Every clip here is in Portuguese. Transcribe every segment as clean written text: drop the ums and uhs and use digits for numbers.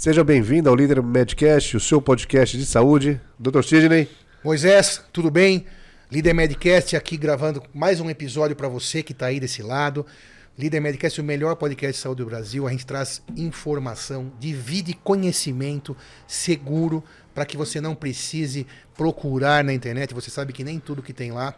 Seja bem-vindo ao Líder Medcast, o seu podcast de saúde. Dr. Sidney. Moisés, tudo bem? Líder Medcast aqui gravando mais um episódio para você que está aí desse lado. Líder Medcast, o melhor podcast de saúde do Brasil. A gente traz informação, divide conhecimento seguro para que você não precise procurar na internet. Você sabe que nem tudo que tem lá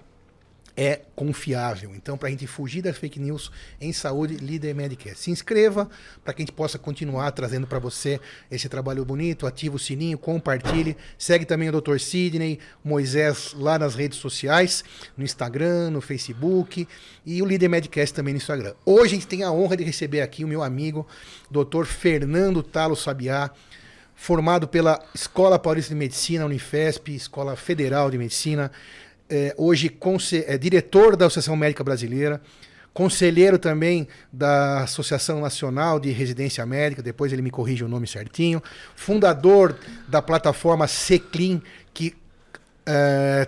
é confiável. Então, para a gente fugir das fake news em saúde, Líder Medcast. Se inscreva para que a gente possa continuar trazendo para você esse trabalho bonito. Ativa o sininho, compartilhe. Segue também o Dr. Sidney, Moisés lá nas redes sociais, no Instagram, no Facebook e o Líder Medcast também no Instagram. Hoje a gente tem a honra de receber aqui o meu amigo, Dr. Fernando Talo Sabiá, formado pela Escola Paulista de Medicina, Unifesp, Escola Federal de Medicina. Hoje diretor da Associação Médica Brasileira, conselheiro também da Associação Nacional de Residência Médica, depois ele me corrige o nome certinho, fundador da plataforma Seclin, que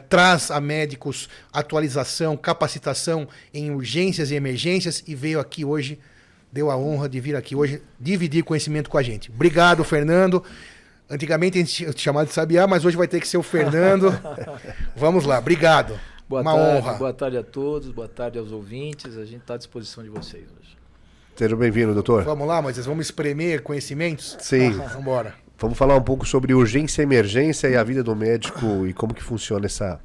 traz a médicos atualização, capacitação em urgências e emergências, e veio aqui hoje, deu a honra de vir aqui hoje dividir conhecimento com a gente. Obrigado, Fernando. Antigamente a gente chamava de Sabiá, mas hoje vai ter que ser o Fernando. Vamos lá, obrigado. Uma honra. Boa tarde a todos, boa tarde aos ouvintes. A gente está à disposição de vocês hoje. Seja bem-vindo, doutor. Vamos lá, Moisés, vamos espremer conhecimentos? Sim. Vamos embora. Vamos falar um pouco sobre urgência e emergência e a vida do médico e como que funciona essa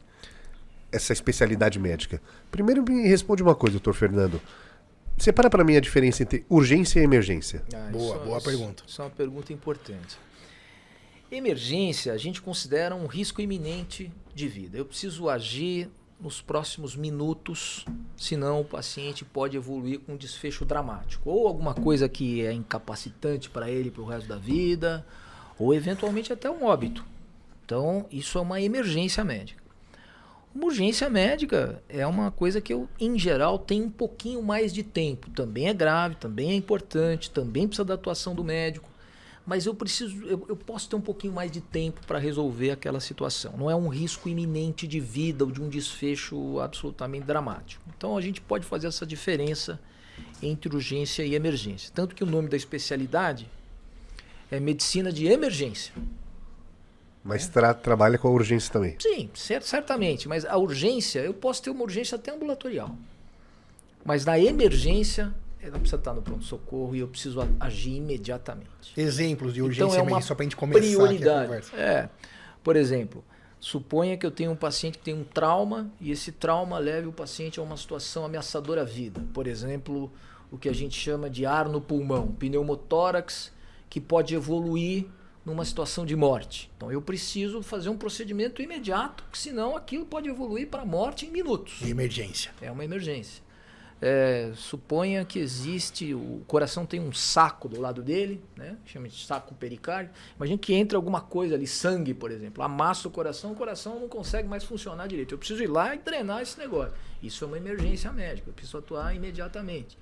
especialidade médica. Primeiro me responde uma coisa, doutor Fernando. Separa para mim a diferença entre urgência e emergência. Boa pergunta. Isso é uma pergunta importante. Emergência, a gente considera um risco iminente de vida. Eu preciso agir nos próximos minutos, senão o paciente pode evoluir com um desfecho dramático. Ou alguma coisa que é incapacitante para ele para o resto da vida, ou eventualmente até um óbito. Então, isso é uma emergência médica. Uma urgência médica é uma coisa que eu, em geral, tenho um pouquinho mais de tempo. Também é grave, também é importante, também precisa da atuação do médico. Mas eu posso ter um pouquinho mais de tempo para resolver aquela situação. Não é um risco iminente de vida ou de um desfecho absolutamente dramático. Então a gente pode fazer essa diferença entre urgência e emergência. Tanto que o nome da especialidade é medicina de emergência. Mas trabalha com a urgência também? Sim, certamente. Mas a urgência, eu posso ter uma urgência até ambulatorial. Mas na emergência, ela precisa estar no pronto-socorro e eu preciso agir imediatamente. Exemplos de urgência então, só para a gente começar prioridade. Aqui a conversa. Por exemplo, suponha que eu tenho um paciente que tem um trauma e esse trauma leve o paciente a uma situação ameaçadora à vida. Por exemplo, o que a gente chama de ar no pulmão, pneumotórax, que pode evoluir numa situação de morte. Então eu preciso fazer um procedimento imediato, porque senão aquilo pode evoluir para a morte em minutos. Emergência. É uma emergência. Suponha que o coração tem um saco do lado dele, né? Chama de saco pericárdio. Imagina que entra alguma coisa ali, sangue, por exemplo, amassa o coração não consegue mais funcionar direito. Eu preciso ir lá e drenar esse negócio. Isso é uma emergência médica, eu preciso atuar imediatamente.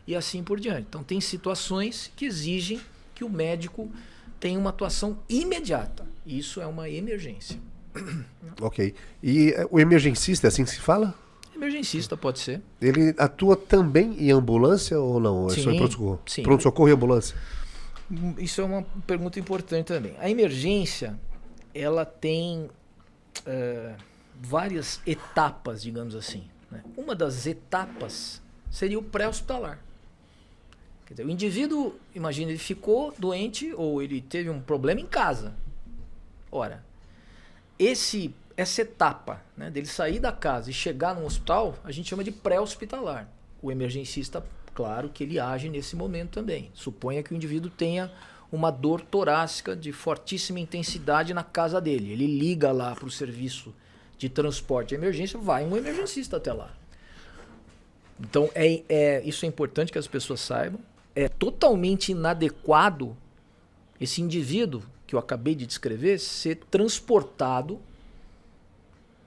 E assim por diante. Então tem situações que exigem que o médico tenha uma atuação imediata. Isso é uma emergência. Ok. E o emergencista, é assim que se fala? Emergencista pode ser. Ele atua também em ambulância ou não? Sim, é só em pronto-socorro? Sim. Pronto-socorro e ambulância? Isso é uma pergunta importante também. A emergência, ela tem várias etapas, digamos assim, né? Uma das etapas seria o pré-hospitalar. Quer dizer, o indivíduo, imagina, ele ficou doente ou ele teve um problema em casa. Ora, essa etapa, né, dele sair da casa e chegar no hospital, a gente chama de pré-hospitalar. O emergencista, claro que ele age nesse momento também. Suponha que o indivíduo tenha uma dor torácica de fortíssima intensidade na casa dele. Ele liga lá para o serviço de transporte de emergência, vai um emergencista até lá. Então, isso é importante que as pessoas saibam. É totalmente inadequado esse indivíduo que eu acabei de descrever ser transportado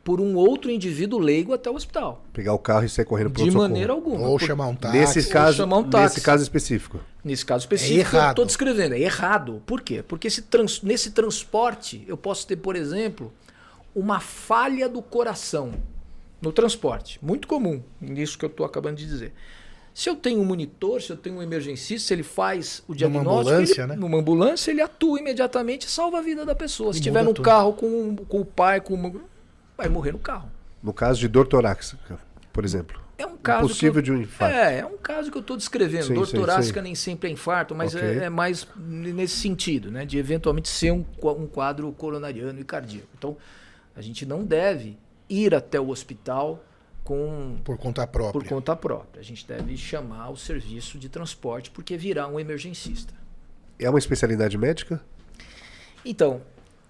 por um outro indivíduo leigo até o hospital. Pegar o carro e sair correndo para o De socorro. maneira alguma. Ou chamar um táxi. Nesse caso específico. Nesse caso específico, eu estou descrevendo. É errado. Por quê? Porque nesse transporte, eu posso ter, por exemplo, uma falha do coração no transporte. Muito comum, nisso que eu estou acabando de dizer. Se eu tenho um monitor, se eu tenho um emergencista, se ele faz o diagnóstico... Numa ambulância, né? Numa ambulância, ele atua imediatamente e salva a vida da pessoa. Se E estiver muda no tudo. carro com o pai, vai morrer no carro. No caso de dor torácica, por exemplo. É um caso Possível de um infarto. É um caso que eu estou descrevendo. Sim, Dor sim, torácica sim. nem sempre é infarto, mas Ok. é mais nesse sentido, né? De eventualmente ser um quadro coronariano e cardíaco. Então, a gente não deve ir até o hospital Por conta própria. por conta própria. A gente deve chamar o serviço de transporte porque virá um emergencista. É uma especialidade médica? Então,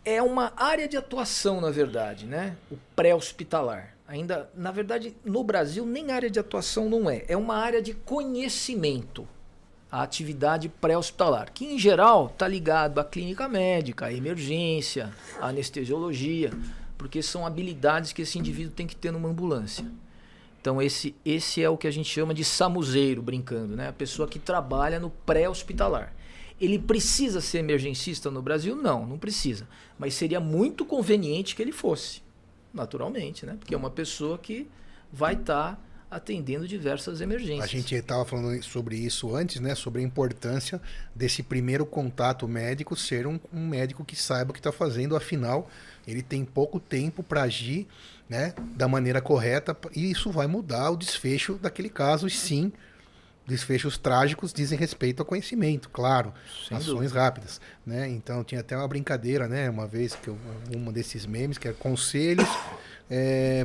é uma área de atuação, na verdade, né? O pré-hospitalar. Ainda, na verdade, no Brasil, nem área de atuação não é. É uma área de conhecimento, a atividade pré-hospitalar, que em geral está ligado à clínica médica, à emergência, à anestesiologia, porque são habilidades que esse indivíduo tem que ter numa ambulância. Então, esse é o que a gente chama de samuzeiro, brincando, né? A pessoa que trabalha no pré-hospitalar. Ele precisa ser emergencista no Brasil? Não precisa. Mas seria muito conveniente que ele fosse, naturalmente, né? Porque é uma pessoa que vai estar atendendo diversas emergências. A gente estava falando sobre isso antes, né? Sobre a importância desse primeiro contato médico ser um médico que saiba o que está fazendo, afinal, ele tem pouco tempo para agir, né, da maneira correta, e isso vai mudar o desfecho daquele caso, e sim, desfechos trágicos dizem respeito ao conhecimento, claro, Sem ações dúvida. rápidas, né? Então tinha até uma brincadeira, né? Uma vez que uma desses memes que é conselhos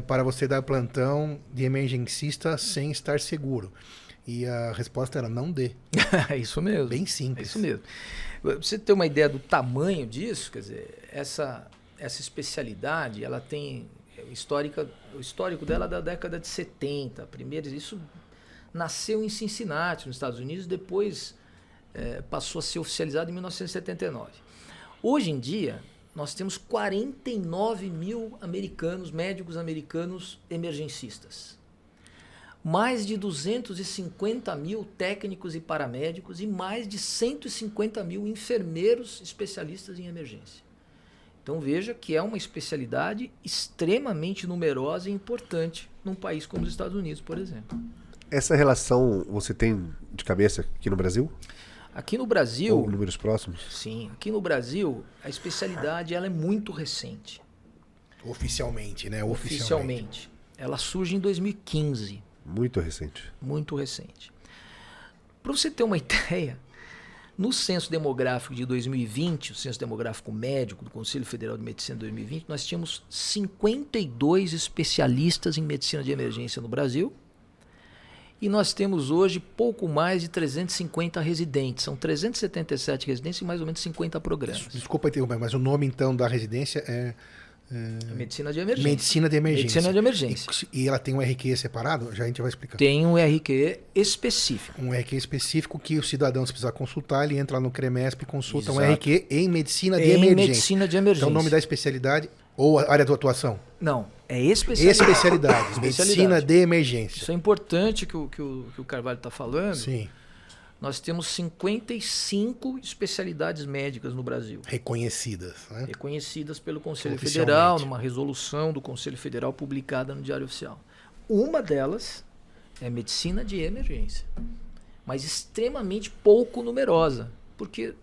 para você dar plantão de emergencista sem estar seguro. E a resposta era não dê. É isso mesmo. Bem É simples. isso mesmo. Pra você ter uma ideia do tamanho disso, quer dizer, essa especialidade, ela tem o histórico dela é da década de 70. Primeiro, isso nasceu em Cincinnati, nos Estados Unidos, depois passou a ser oficializado em 1979. Hoje em dia, nós temos 49 mil médicos americanos emergencistas. Mais de 250 mil técnicos e paramédicos e mais de 150 mil enfermeiros especialistas em emergência. Então veja que é uma especialidade extremamente numerosa e importante num país como os Estados Unidos, por exemplo. Essa relação você tem de cabeça aqui no Brasil? Aqui no Brasil, Ou números próximos? sim, aqui no Brasil a especialidade ela é muito recente. Oficialmente, né? Oficialmente. Ela surge em 2015. Muito recente. Muito recente. Para você ter uma ideia, no censo demográfico de 2020, o censo demográfico médico do Conselho Federal de Medicina de 2020, nós tínhamos 52 especialistas em medicina de emergência no Brasil e nós temos hoje pouco mais de 350 residentes. São 377 residentes e mais ou menos 50 programas. Desculpa interromper, mas o nome então da residência é Medicina de emergência. Medicina de Emergência. Medicina de emergência. E ela tem um RQ separado? Já a gente vai explicar. Tem um RQ específico. Um RQ específico que o cidadão, se precisar consultar, ele entra lá no CREMESP e consulta um Exato. RQ em Medicina de Em Emergência. medicina de emergência. Então o nome da especialidade ou a área de atuação? Não, é especialidade. Especialidade. Medicina de Emergência. Isso é importante que o Carvalho está falando. Sim. Nós temos 55 especialidades médicas no Brasil, Reconhecidas, né? reconhecidas pelo Conselho Oficialmente. Federal, numa resolução do Conselho Federal publicada no Diário Oficial. Uma delas é medicina de emergência, mas extremamente pouco numerosa, porque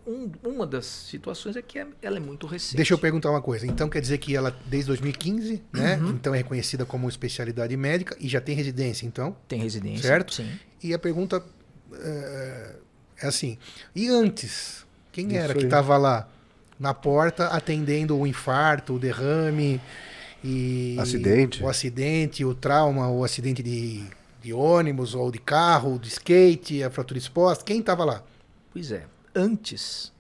uma das situações é que ela é muito recente. Deixa eu perguntar uma coisa. Então quer dizer que ela, desde 2015, né? Então é reconhecida como especialidade médica e já tem residência, então? Tem residência, Certo? sim. E a pergunta é assim, e antes? Quem Isso era que aí. estava lá na porta atendendo o infarto, o derrame, e Acidente. o acidente, o trauma, o acidente de ônibus, ou de carro, de skate, a fratura exposta? Quem estava lá? Pois é, antes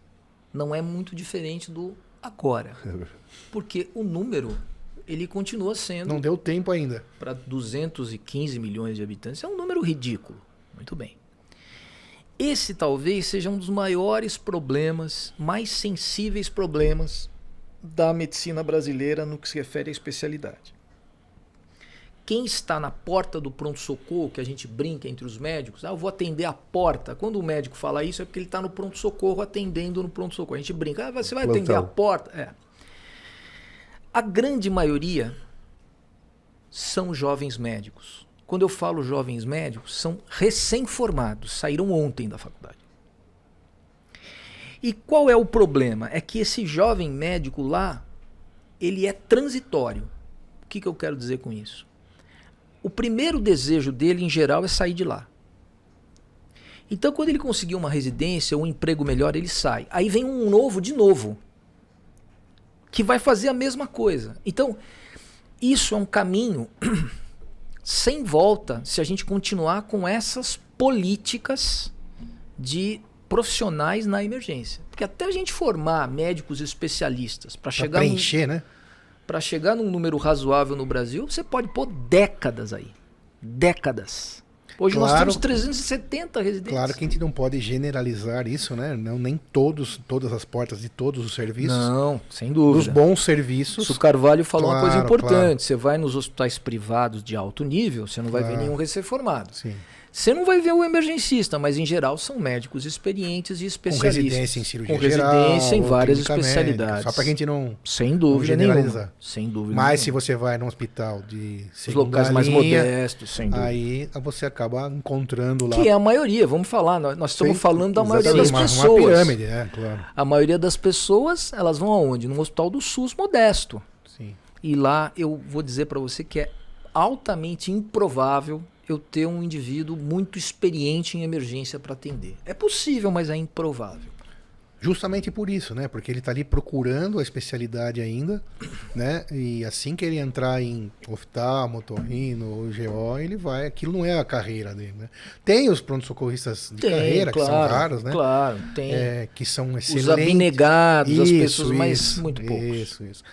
não é muito diferente do agora, porque o número ele continua sendo, Não deu tempo ainda. para 215 milhões de habitantes, é um número ridículo. Muito bem. Esse talvez seja um dos maiores problemas, mais sensíveis problemas da medicina brasileira no que se refere à especialidade. Quem está na porta do pronto-socorro, que a gente brinca entre os médicos, eu vou atender a porta. Quando o médico fala isso, é porque ele está no pronto-socorro, atendendo no pronto-socorro. A gente brinca, você vai atender a Plantão. porta? A grande maioria são jovens médicos, quando eu falo jovens médicos, são recém-formados, saíram ontem da faculdade. E qual é o problema? É que esse jovem médico lá, ele é transitório. O que eu quero dizer com isso? O primeiro desejo dele, em geral, é sair de lá. Então, quando ele conseguir uma residência, um emprego melhor, ele sai. Aí vem um novo de novo, que vai fazer a mesma coisa. Então, isso é um caminho sem volta se a gente continuar com essas políticas de profissionais na emergência. Porque até a gente formar médicos especialistas para chegar preencher, né? Para chegar num número razoável no Brasil, você pode pôr décadas aí. Décadas. Hoje nós temos 370 residentes. Claro que a gente não pode generalizar isso, né? Não, nem todas as portas de todos os serviços. Não, sem dúvida. Os bons serviços. O Carvalho falou uma coisa importante. Claro. Você vai nos hospitais privados de alto nível, você não vai ver nenhum recém-formado. Sim. Você não vai ver o emergencista, mas em geral são médicos experientes e especialistas. Com residência em cirurgia com residência em várias especialidades. Médica, só para que a gente não sem dúvida nenhuma. Sem dúvida mas nenhuma. Se você vai num hospital de os locais mais modestos, sem dúvida. Aí você acaba encontrando lá. Que é a maioria, vamos falar. Nós estamos falando da maioria das pessoas. Uma pirâmide, claro. A maioria das pessoas, elas vão aonde? Num hospital do SUS modesto. Sim. E lá eu vou dizer para você que é altamente improvável eu ter um indivíduo muito experiente em emergência para atender. É possível, mas é improvável. Justamente por isso, né? Porque ele está ali procurando a especialidade ainda, né? E assim que ele entrar em oftalmo, otorrino ou GO, ele vai... Aquilo não é a carreira dele, né? Tem os pronto-socorristas de carreira, claro, que são raros, né? Claro, tem. Que são excelentes. Os abnegados, as pessoas, mas muito poucos. Isso.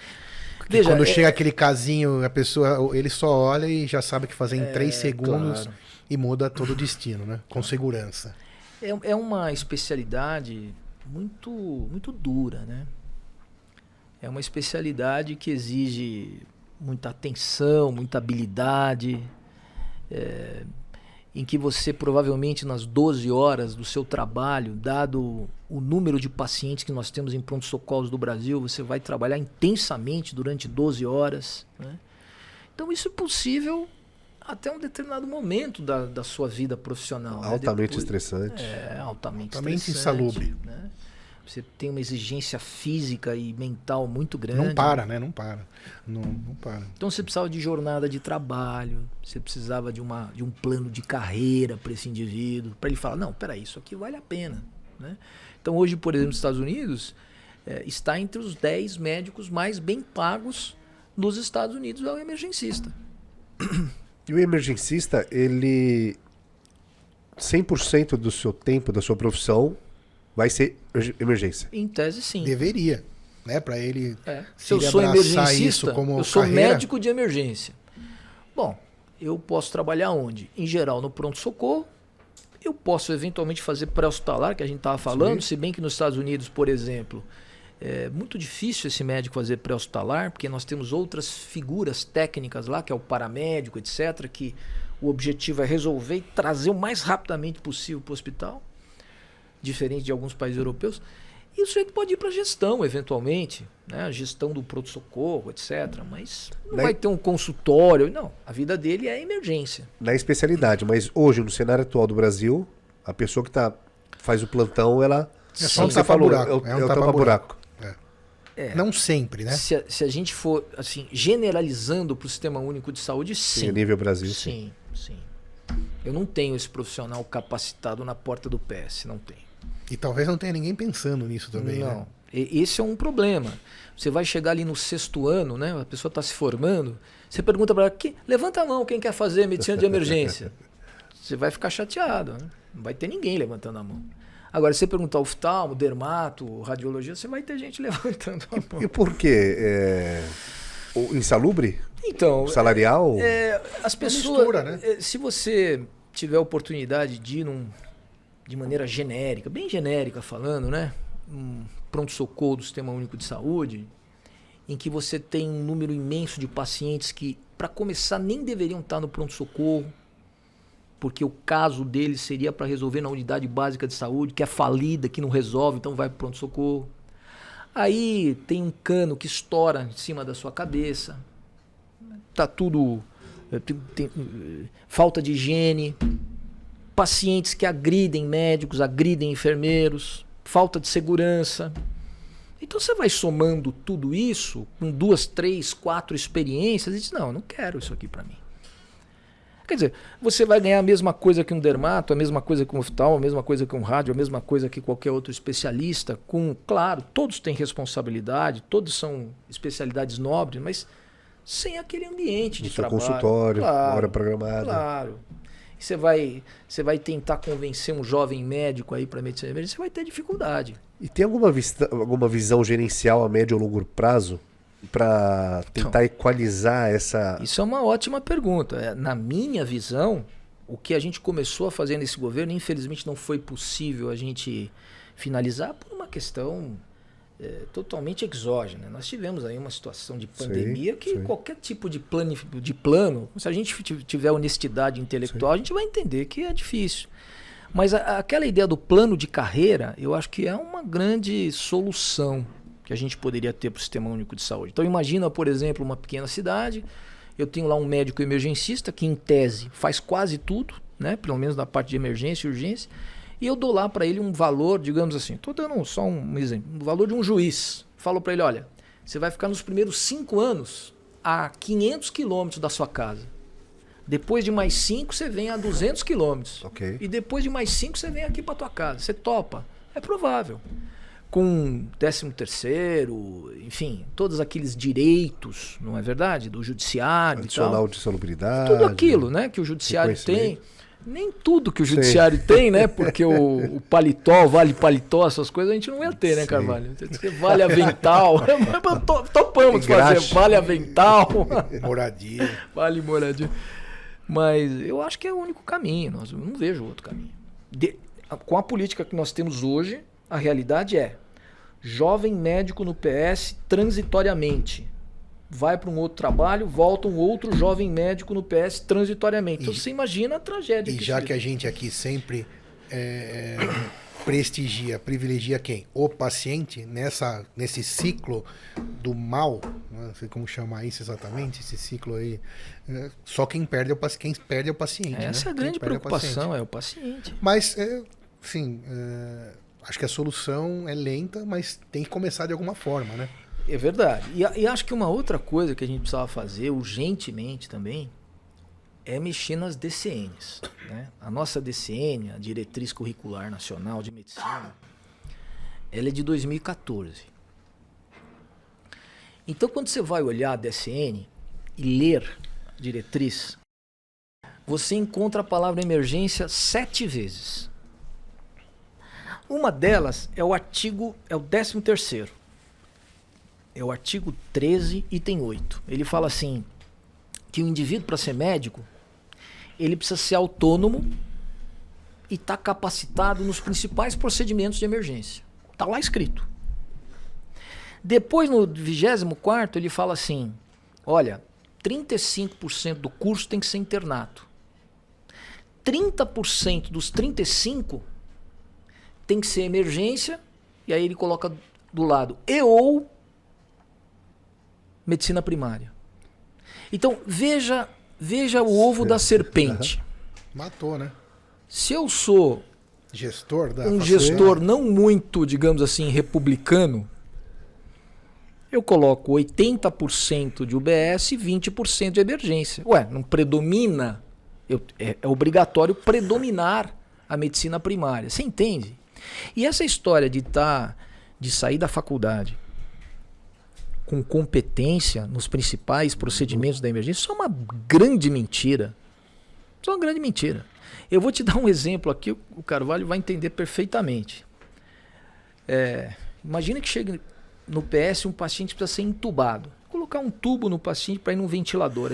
Veja, quando chega aquele casinho, a pessoa, ele só olha e já sabe o que fazer em 3 segundos, claro. E muda todo o destino, né? Com segurança. É uma especialidade muito, muito dura, né? É uma especialidade que exige muita atenção, muita habilidade, em que você provavelmente nas 12 horas do seu trabalho, dado o número de pacientes que nós temos em pronto-socorros do Brasil, você vai trabalhar intensamente durante 12 horas. Né? Então isso é possível até um determinado momento da sua vida profissional. Altamente estressante. Altamente insalubre. Né? Você tem uma exigência física e mental muito grande. Não para, né? Não para. Então você precisava de jornada de trabalho, você precisava de um plano de carreira para esse indivíduo, para ele falar, não, peraí, isso aqui vale a pena. Né? Então hoje, por exemplo, nos Estados Unidos, está entre os 10 médicos mais bem pagos nos Estados Unidos, é o emergencista. E o emergencista, ele 100% do seu tempo, da sua profissão, vai ser emergência. Em tese, sim. Deveria, né? Para ele se eu sou emergencista, isso como eu sou carreira. médico de emergência. Bom, eu posso trabalhar onde? Em geral, no pronto-socorro. Eu posso eventualmente fazer pré-hospitalar, que a gente estava falando, se bem que nos Estados Unidos, por exemplo, é muito difícil esse médico fazer pré-hospitalar, porque nós temos outras figuras técnicas lá, que é o paramédico, etc., que o objetivo é resolver e trazer o mais rapidamente possível para o hospital, diferente de alguns países europeus. E o sujeito pode ir para a gestão, eventualmente, né? A gestão do pronto-socorro, etc. Mas não vai ter um consultório. Não, a vida dele é emergência. Na especialidade, mas hoje, no cenário atual do Brasil, a pessoa que faz o plantão, ela... É só um tapa-buraco. É um tapa-buraco. Não sempre, né? Se a gente for assim, generalizando para o Sistema Único de Saúde, sim. A nível Brasil, sim. Eu não tenho esse profissional capacitado na porta do PS, não tenho. E talvez não tenha ninguém pensando nisso também, não. Né? Esse é um problema. Você vai chegar ali no 6º ano, né? A pessoa está se formando, você pergunta para ela, levanta a mão quem quer fazer medicina de emergência. Você vai ficar chateado, né? Não vai ter ninguém levantando a mão. Agora, se você perguntar oftalmo, dermato, radiologia, você vai ter gente levantando a mão. E por quê? O insalubre? Então, salarial? As pessoas... mistura, né? Se você tiver a oportunidade de ir de maneira genérica, bem genérica falando, né? Um pronto-socorro do Sistema Único de Saúde, em que você tem um número imenso de pacientes que, para começar, nem deveriam estar no pronto-socorro, porque o caso deles seria para resolver na unidade básica de saúde, que é falida, que não resolve, então vai para o pronto-socorro. Aí tem um cano que estoura em cima da sua cabeça, tá tudo falta de higiene, pacientes que agridem médicos, agridem enfermeiros, falta de segurança. Então você vai somando tudo isso com 2, 3, 4 experiências e diz, não, eu não quero isso aqui para mim. Quer dizer, você vai ganhar a mesma coisa que um dermato, a mesma coisa que um oftalmo, a mesma coisa que um rádio, a mesma coisa que qualquer outro especialista. Claro, todos têm responsabilidade, todos são especialidades nobres, mas sem aquele ambiente de trabalho. Consultório, hora programada. Claro. E você vai tentar convencer um jovem médico aí para medicina de emergência, você vai ter dificuldade. E tem alguma visão gerencial a médio ou longo prazo para tentar equalizar essa... Isso é uma ótima pergunta. Na minha visão, o que a gente começou a fazer nesse governo, infelizmente não foi possível a gente finalizar por uma questão totalmente exógena. Nós tivemos aí uma situação de pandemia qualquer tipo de plano, se a gente tiver honestidade intelectual, a gente vai entender que é difícil. Mas aquela ideia do plano de carreira, eu acho que é uma grande solução que a gente poderia ter para o Sistema Único de Saúde. Então imagina, por exemplo, uma pequena cidade, eu tenho lá um médico emergencista que em tese faz quase tudo, né? Pelo menos na parte de emergência e urgência, e eu dou lá para ele um valor, digamos assim, estou dando só um exemplo, um valor de um juiz. Falo para ele, olha, você vai ficar nos primeiros 5 anos a 500 quilômetros da sua casa. Depois de mais 5, você vem a 200 quilômetros. Okay. E depois de mais 5, você vem aqui para tua casa. Você topa. É provável. Com 13º, enfim, todos aqueles direitos, não é verdade? Do judiciário e tal. Adicional de salubridade. Tudo aquilo, né? Que o judiciário tem. Nem tudo que o judiciário tem, né? Porque o paletó, o vale paletó, essas coisas a gente não ia ter, né, Carvalho? Vale avental. Topamos fazer vale avental. Moradia. Vale moradia. Mas eu acho que é o único caminho. Eu não vejo outro caminho. Com a política que nós temos hoje, a realidade é jovem médico no PS transitoriamente. Vai para um outro trabalho, volta um outro jovem médico no PS transitoriamente. Então você imagina a tragédia. E já que a gente aqui sempre privilegia quem? O paciente nesse ciclo do mal, não sei como chamar isso exatamente, esse ciclo aí. Só quem perde é o paciente. Essa é a grande preocupação, é o paciente. Mas, sim, acho que a solução é lenta, mas tem que começar de alguma forma, né? É verdade. E acho que uma outra coisa que a gente precisava fazer urgentemente também é mexer nas DCNs. Né? A nossa DCN, a Diretriz Curricular Nacional de Medicina, ela é de 2014. Então, quando você vai olhar a DCN e ler a diretriz, você encontra a palavra emergência 7 vezes. Uma delas é o 13º. É o artigo 13, item 8. Ele fala assim, que o indivíduo, para ser médico, ele precisa ser autônomo e estar capacitado nos principais procedimentos de emergência. Está lá escrito. Depois, no 24º, ele fala assim, olha, 35% do curso tem que ser internato. 30% dos 35% tem que ser emergência, e aí ele coloca do lado ou medicina primária. Então, veja o ovo da serpente. Matou, né? Se eu sou um gestor não muito, digamos assim, republicano, eu coloco 80% de UBS e 20% de emergência. Ué, não predomina? É obrigatório predominar a medicina primária. Você entende? E essa história de sair da faculdade com competência nos principais procedimentos da emergência, isso é uma grande mentira. Isso é uma grande mentira. Eu vou te dar um exemplo aqui, o Carvalho vai entender perfeitamente. Imagina que chega no PS um paciente precisa ser entubado. Vou colocar um tubo no paciente para ir num ventilador.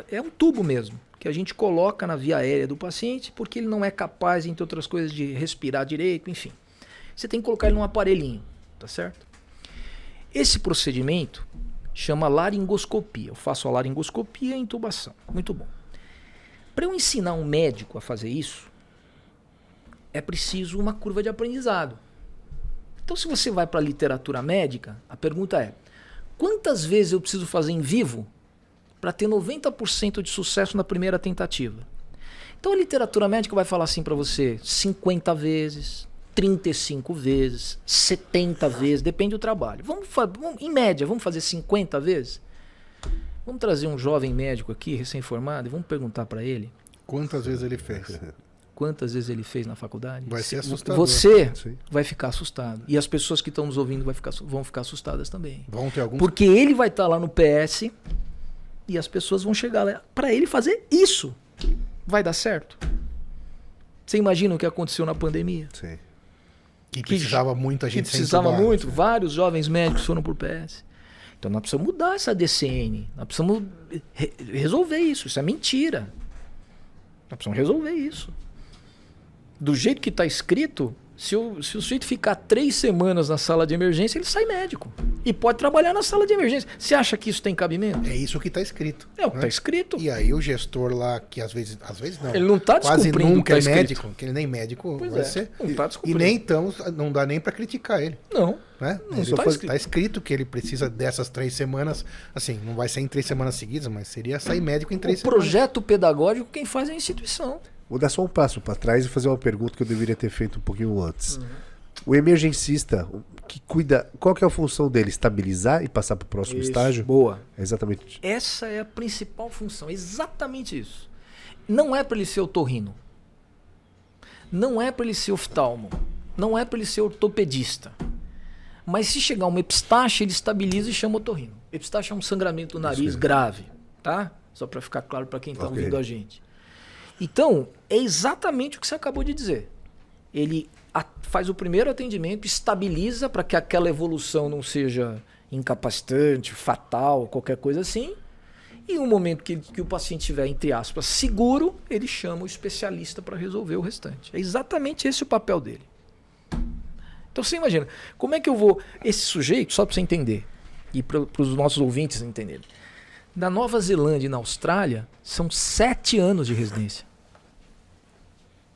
É um tubo mesmo, que a gente coloca na via aérea do paciente porque ele não é capaz, entre outras coisas, de respirar direito, enfim. Você tem que colocar ele num aparelhinho, tá certo? Esse procedimento chama laringoscopia. Eu faço a laringoscopia e a intubação. Muito bom. Para eu ensinar um médico a fazer isso, é preciso uma curva de aprendizado. Então, se você vai para a literatura médica, a pergunta é: quantas vezes eu preciso fazer em vivo para ter 90% de sucesso na primeira tentativa. Então a literatura médica vai falar assim para você 50 vezes, 35 vezes, 70 vezes, depende do trabalho. Em média, vamos fazer 50 vezes? Vamos trazer um jovem médico aqui, recém-formado, e vamos perguntar para ele Quantas vezes ele fez? quantas vezes ele fez na faculdade. Vai ser assustador. Você Sim. vai ficar assustado. E as pessoas que estão nos ouvindo vão ficar assustadas também. Vão ter alguns... Porque ele vai estar lá no PS e as pessoas vão chegar lá para ele fazer isso. Vai dar certo? Você imagina o que aconteceu na pandemia? Sim. Que precisava muita Que gente ser precisava entubada. muito. Vários jovens médicos foram por PS. Então nós precisamos mudar essa DCN. Nós precisamos resolver isso. Isso é mentira. Nós precisamos resolver isso. Do jeito que está escrito, se o sujeito ficar 3 semanas na sala de emergência, ele sai médico. E pode trabalhar na sala de emergência. Você acha que isso tem cabimento? É isso que está escrito. É o que né? está escrito. E aí o gestor lá, que às vezes não. Ele não está quase descumprindo o que nunca tá é escrito. médico, que ele nem médico Pois vai é, ser. não tá E descumprindo. nem então, não dá nem para criticar ele. Não. Né? Não Ele tá tá escrito. escrito que ele precisa dessas 3 semanas, assim, não vai ser em 3 semanas seguidas, mas seria sair médico em 3 O semanas. projeto pedagógico, quem faz é a instituição. Vou dar só um passo para trás e fazer uma pergunta que eu deveria ter feito um pouquinho antes. O emergencista que cuida, qual que é a função dele? Estabilizar e passar para o próximo estágio? Boa. É exatamente. Essa é a principal função, exatamente isso. Não é para ele ser otorrino. Não é para ele ser oftalmo. Não é para ele ser ortopedista. Mas se chegar um epistaxe, ele estabiliza e chama otorrino. Epistaxe é um sangramento do nariz Isso. grave, tá? Só para ficar claro para quem está Ok. ouvindo a gente. Então, é exatamente o que você acabou de dizer. Ele faz o primeiro atendimento, estabiliza para que aquela evolução não seja incapacitante, fatal, qualquer coisa assim. E no momento que o paciente estiver, entre aspas, seguro, ele chama o especialista para resolver o restante. É exatamente esse o papel dele. Então você imagina, como é que eu vou... Esse sujeito, só para você entender, e para os nossos ouvintes entenderem, na Nova Zelândia e na Austrália, são 7 anos de residência.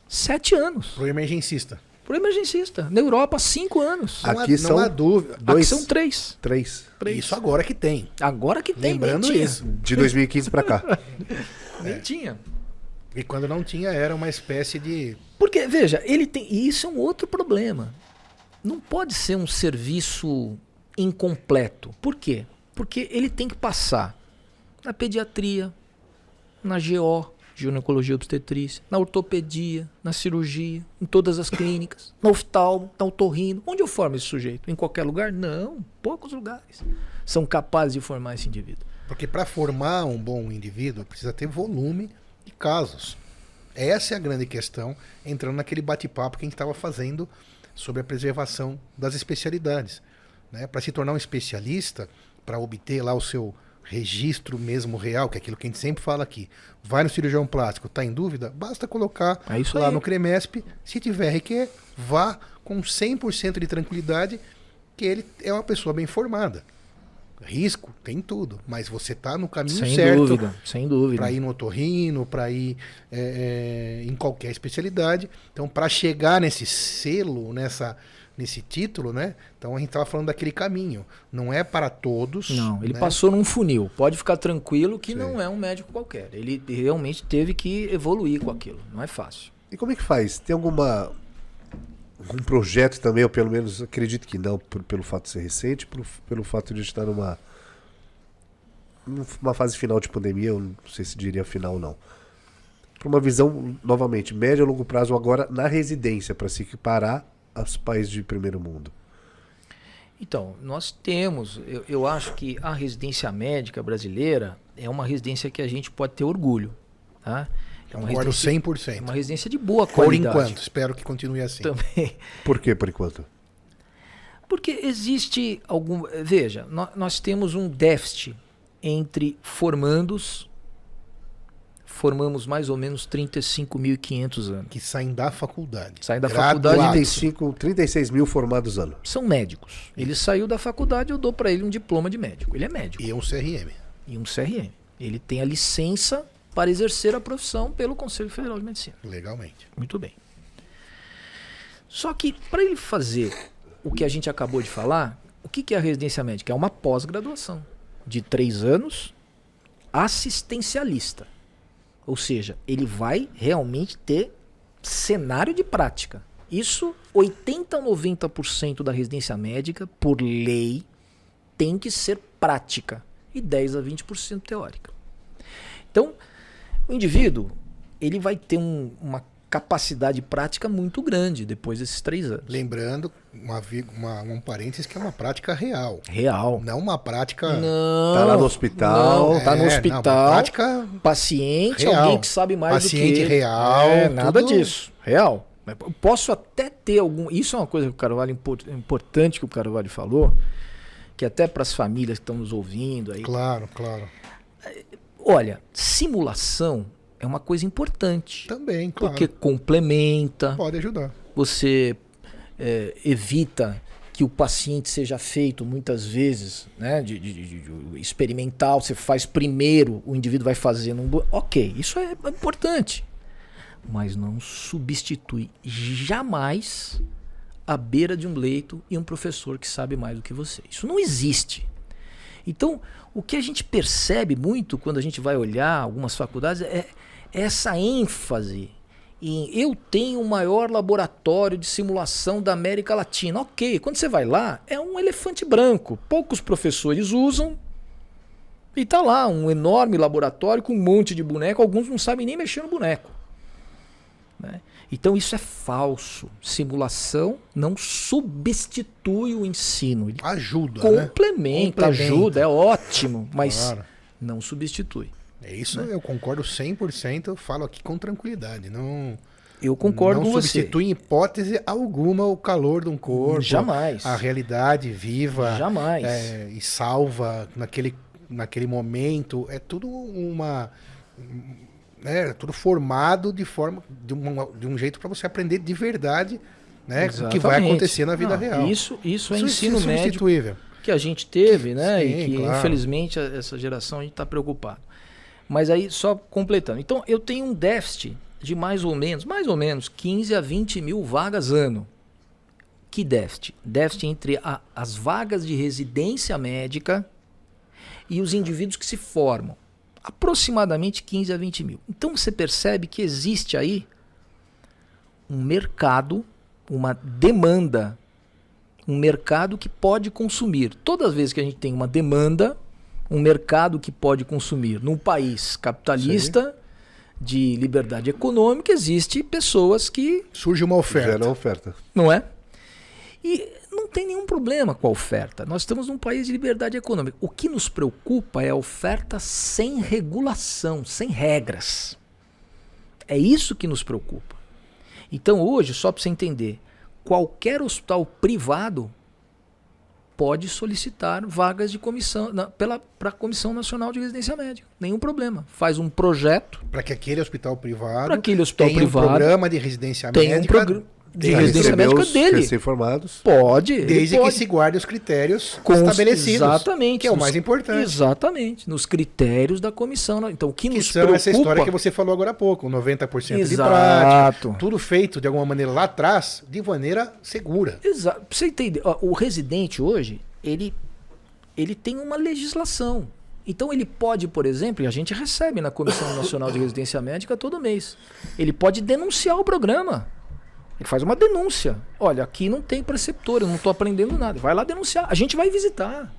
7 anos. Pro emergencista. Pro emergencista. Na Europa, 5 anos. Aqui são não há dúvida. Aqui são 3. 3. Isso agora que tem. Agora que tem, Lembrando nem tinha. isso. De 2015 para cá. Nem tinha. E quando não tinha, era uma espécie de... Porque, veja, ele tem. E isso é um outro problema. Não pode ser um serviço incompleto. Por quê? Porque ele tem que passar na pediatria, na GO, ginecologia obstetrícia, na ortopedia, na cirurgia, em todas as clínicas, na oftalmo, na otorrino. Onde eu formo esse sujeito? Em qualquer lugar? Não, poucos lugares são capazes de formar esse indivíduo. Porque para formar um bom indivíduo, precisa ter volume de casos. Essa é a grande questão, entrando naquele bate-papo que a gente estava fazendo sobre a preservação das especialidades. Né? Para se tornar um especialista, para obter lá o seu registro mesmo real, que é aquilo que a gente sempre fala aqui, vai no cirurgião plástico, está em dúvida? Basta colocar É isso lá aí. no CREMESP, se tiver RQ, vá com 100% de tranquilidade que ele é uma pessoa bem formada. Risco tem tudo, mas você está no caminho Sem certo dúvida, sem dúvida. para ir no otorrino, para ir em qualquer especialidade. Então, para chegar nesse selo, nesse título, né? Então a gente estava falando daquele caminho. Não é para todos. Não, ele né? passou num funil. Pode ficar tranquilo que Sim. não é um médico qualquer. Ele realmente teve que evoluir com aquilo. Não é fácil. E como é que faz? Tem algum projeto também, ou pelo menos acredito que não, pelo fato de ser recente, pelo fato de estar numa fase final de pandemia, eu não sei se diria final ou não. Para uma visão, novamente, médio a longo prazo agora na residência, para se equiparar aos países de primeiro mundo. Então, nós temos, eu acho que a residência médica brasileira é uma residência que a gente pode ter orgulho. Tá? É uma Concordo residência, 100%. é uma residência de boa Por qualidade. enquanto, espero que continue assim. Também. Por quê, por enquanto? Porque existe algum... Veja, nós temos um déficit entre formandos. Formamos mais ou menos 35.500 anos. Que saem da faculdade. Saem da Graduados. faculdade. 36 mil formados ano. São médicos. Ele saiu da faculdade, eu dou para ele um diploma de médico. Ele é médico. E um CRM. E um CRM. Ele tem a licença para exercer a profissão pelo Conselho Federal de Medicina. Legalmente. Muito bem. Só que para ele fazer o que a gente acabou de falar, o que é a residência médica? É uma pós-graduação de 3 anos assistencialista. Ou seja, ele vai realmente ter cenário de prática. Isso, 80% a 90% da residência médica, por lei, tem que ser prática. E 10% a 20% teórica. Então, o indivíduo, ele vai ter uma capacidade prática muito grande depois desses 3 anos. Lembrando, um parênteses que é uma prática real. Real. Não uma prática... Não. Tá lá no hospital. Não, tá no hospital. Não, uma prática paciente, real. alguém que sabe mais Paciente do que ele. real. Nada tudo... disso. Real. Eu posso até ter algum... Isso é uma coisa que o Carvalho importante que o Carvalho falou, que até para as famílias que estão nos ouvindo aí. Claro. Olha, simulação é uma coisa importante. Também, claro. Porque complementa. Pode ajudar. Você evita que o paciente seja feito muitas vezes, né, de experimental. Você faz primeiro, o indivíduo vai fazendo ok, isso é importante. Mas não substitui jamais à beira de um leito e um professor que sabe mais do que você. Isso não existe. Então, o que a gente percebe muito quando a gente vai olhar algumas faculdades é essa ênfase em eu tenho o maior laboratório de simulação da América Latina. Ok, quando você vai lá, é um elefante branco. Poucos professores usam e tá lá um enorme laboratório com um monte de boneco. Alguns não sabem nem mexer no boneco. Né? Então isso é falso. Simulação não substitui o ensino. Ele ajuda, complementa, né? ajuda, é ótimo, mas claro, não substitui. É isso, né? Eu concordo 100%, eu falo aqui com tranquilidade. Eu concordo com você. Não substitui em hipótese alguma o calor de um corpo. Jamais. A realidade viva. Jamais. E salva naquele momento. É tudo tudo formado de um jeito para você aprender de verdade, né, o que vai acontecer na vida real. Isso é ensino médio que a gente teve, né? Sim, e que claro, infelizmente essa geração a gente está preocupado. Mas aí só completando. Então eu tenho um déficit de mais ou menos 15 a 20 mil vagas ano. Que déficit? Déficit entre as vagas de residência médica e os indivíduos que se formam. Aproximadamente 15 a 20 mil. Então você percebe que existe aí um mercado, uma demanda, um mercado que pode consumir. Todas as vezes que a gente tem uma demanda, um mercado que pode consumir num país capitalista, de liberdade econômica, existe pessoas que... Surge uma oferta. Gera oferta. Não é? E não tem nenhum problema com a oferta. Nós estamos num país de liberdade econômica. O que nos preocupa é a oferta sem regulação, sem regras. É isso que nos preocupa. Então hoje, só para você entender, qualquer hospital privado pode solicitar vagas de comissão para a Comissão Nacional de Residência Médica. Nenhum problema. Faz um projeto para que aquele hospital privado tenha um programa de residência médica de residência médica dele. Recém-formados. Pode. Desde que se guarde os critérios estabelecidos. Exatamente. Que é o mais importante. Exatamente. Nos critérios da comissão. Então, o que nos são preocupa... essa história que você falou agora há pouco. 90% de Exato. prática. Tudo feito de alguma maneira lá atrás, de maneira segura. Exato. Pra você entender, o residente hoje, ele tem uma legislação. Então ele pode, por exemplo, e a gente recebe na Comissão Nacional de Residência Médica todo mês, ele pode denunciar o programa. Ele faz uma denúncia. Olha, aqui não tem preceptor, eu não estou aprendendo nada. Vai lá denunciar. A gente vai visitar.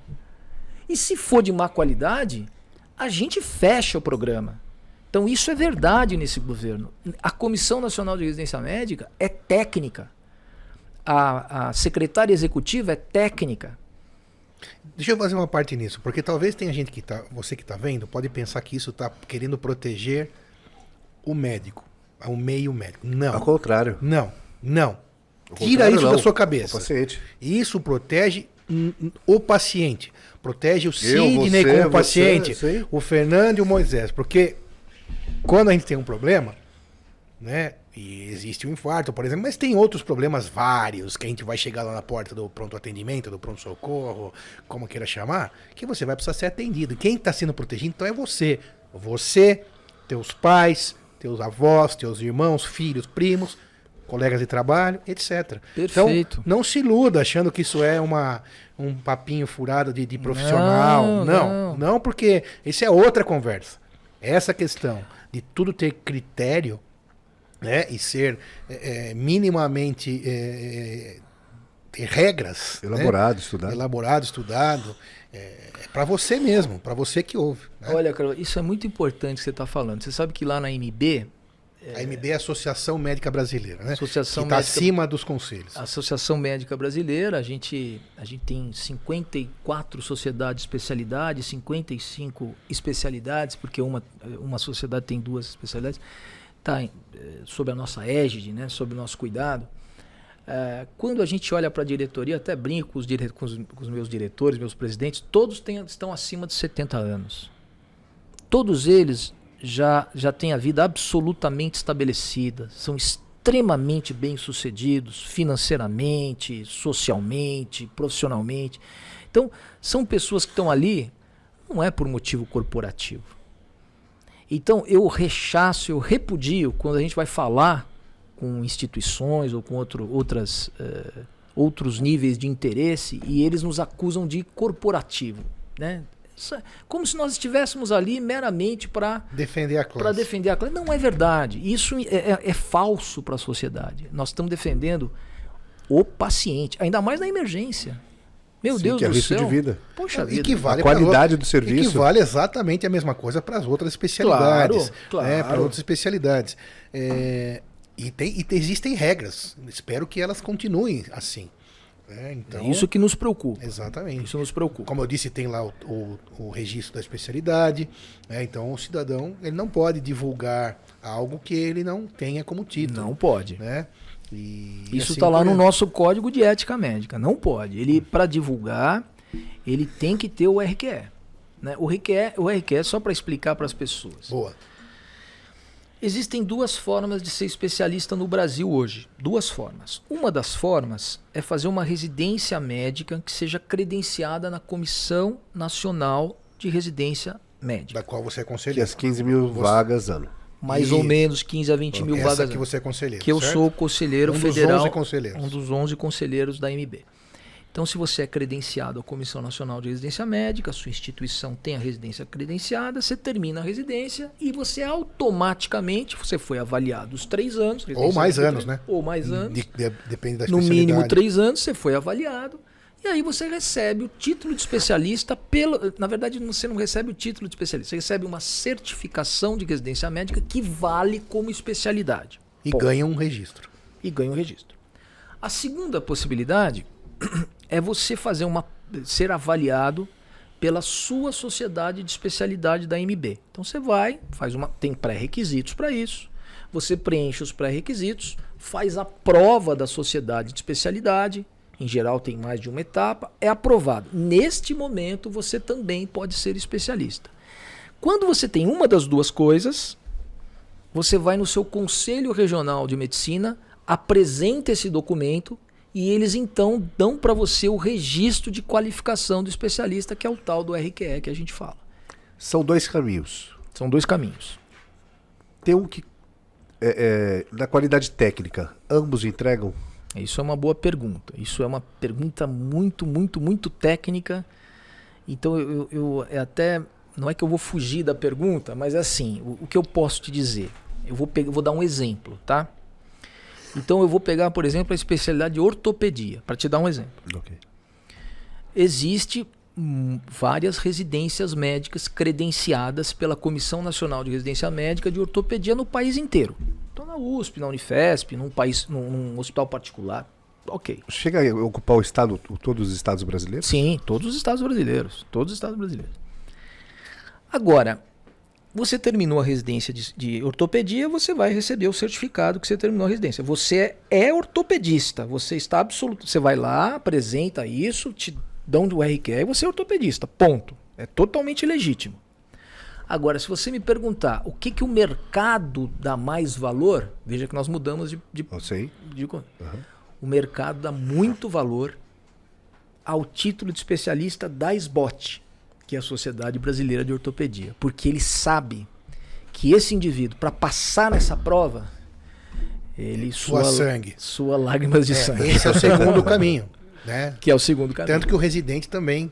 E se for de má qualidade, a gente fecha o programa. Então isso é verdade nesse governo. A Comissão Nacional de Residência Médica é técnica. A secretária executiva é técnica. Deixa eu fazer uma parte nisso, porque talvez tenha gente você que está vendo, pode pensar que isso está querendo proteger o médico, o meio médico. Não. Ao contrário. Não. Tira isso da sua cabeça. O paciente. Isso protege o paciente. Protege o Sidney como paciente, o Fernando e o Moisés. Porque quando a gente tem um problema, né? E existe um infarto, por exemplo, mas tem outros problemas vários, que a gente vai chegar lá na porta do pronto atendimento, do pronto-socorro, como queira chamar, que você vai precisar ser atendido. Quem está sendo protegido, então, é você. Você, teus pais, teus avós, teus irmãos, filhos, primos, colegas de trabalho, etc. Perfeito. Então, não se iluda achando que isso é um papinho furado de profissional. Não, porque isso é outra conversa. Essa questão de tudo ter critério, né, e ser minimamente ter regras. Elaborado, né? estudado. Elaborado, estudado. É para você mesmo, para você que ouve. Né? Olha, Carol, isso é muito importante que você está falando. Você sabe que lá na MB... A MB é a Associação Médica Brasileira, né? Associação que está Médica... acima dos conselhos. A Associação Médica Brasileira, a gente tem 54 sociedades de especialidade, 55 especialidades, porque uma sociedade tem 2 especialidades, está sob a nossa égide, né, sob o nosso cuidado. Quando a gente olha para a diretoria, até brinco com os meus diretores, meus presidentes, todos estão acima de 70 anos. Todos eles já têm a vida absolutamente estabelecida, são extremamente bem-sucedidos financeiramente, socialmente, profissionalmente. Então, são pessoas que estão ali, não é por motivo corporativo. Então, eu rechaço, eu repudio quando a gente vai falar com instituições ou com outros níveis de interesse e eles nos acusam de corporativo, né? Como se nós estivéssemos ali meramente para defender a classe. Não é verdade. Isso é falso para a sociedade. Nós estamos defendendo o paciente, ainda mais na emergência. Meu Sim, Deus que é do risco céu. de vida. Poxa vida. Equivale a qualidade do serviço. Equivale exatamente a mesma coisa para as outras especialidades. Claro. Para outras especialidades. E existem regras. Espero que elas continuem assim. Então, isso que nos preocupa. Exatamente. Isso nos preocupa. Como eu disse, tem lá o registro da especialidade. Então, o cidadão ele não pode divulgar algo que ele não tenha como título. Não pode. Né? Isso está lá no nosso Código de Ética Médica. Não pode. Ele, para divulgar, ele tem que ter o RQE. Né? O RQE, só para explicar para as pessoas. Boa. Existem 2 formas de ser especialista no Brasil hoje. 2 formas. Uma das formas é fazer uma residência médica que seja credenciada na Comissão Nacional de Residência Médica. Da qual você é Que conselheiro. as 15 mil vagas ano. Mais ou menos 15 a 20 mil vagas. Que você é conselheiro. Que eu certo? sou conselheiro Um federal. dos 11 conselheiros. Um dos 11 conselheiros da MB. Então, se você é credenciado à Comissão Nacional de Residência Médica, a sua instituição tem a residência credenciada, você termina a residência e você automaticamente, você foi avaliado os 3 anos. Ou mais anos, né? Ou mais anos. Depende da No especialidade. mínimo 3 anos, você foi avaliado. E aí você recebe o título de especialista Na verdade, você não recebe o título de especialista, você recebe uma certificação de residência médica que vale como especialidade. E ganha um registro. A segunda possibilidade é você ser avaliado pela sua sociedade de especialidade da MB. Então você tem pré-requisitos para isso, você preenche os pré-requisitos, faz a prova da sociedade de especialidade, em geral tem mais de uma etapa, é aprovado. Neste momento você também pode ser especialista. Quando você tem uma das 2 coisas, você vai no seu Conselho Regional de Medicina, apresenta esse documento e eles então dão para você o registro de qualificação do especialista, que é o tal do RQE que a gente fala. São 2 caminhos. São 2 caminhos. Tem um que, na qualidade técnica, ambos entregam? Isso é uma boa pergunta. Isso é uma pergunta muito, muito, muito técnica. Então até não é que eu vou fugir da pergunta, mas é assim, o que eu posso te dizer? Eu vou dar um exemplo, tá? Então eu vou pegar, por exemplo, a especialidade de ortopedia, para te dar um exemplo. Okay. Existe várias residências médicas credenciadas pela Comissão Nacional de Residência Médica de Ortopedia no país inteiro. Então na USP, na Unifesp, num hospital particular. Ok. Chega a ocupar o estado, todos os estados brasileiros? Sim, todos os estados brasileiros. Agora, você terminou a residência de ortopedia, você vai receber o certificado que você terminou a residência. Você é ortopedista, você está absoluto. Você vai lá, apresenta isso, te dão do RQE e você é ortopedista. Ponto. É totalmente legítimo. Agora, se você me perguntar o que o mercado dá mais valor, veja que nós mudamos Eu sei. O mercado dá muito valor ao título de especialista da SBOT, que é a Sociedade Brasileira de Ortopedia, porque ele sabe que esse indivíduo, para passar nessa prova, ele Sua sangue. sua lágrimas de sangue. Esse é o segundo caminho, né? Que é o segundo caminho. Tanto que o residente também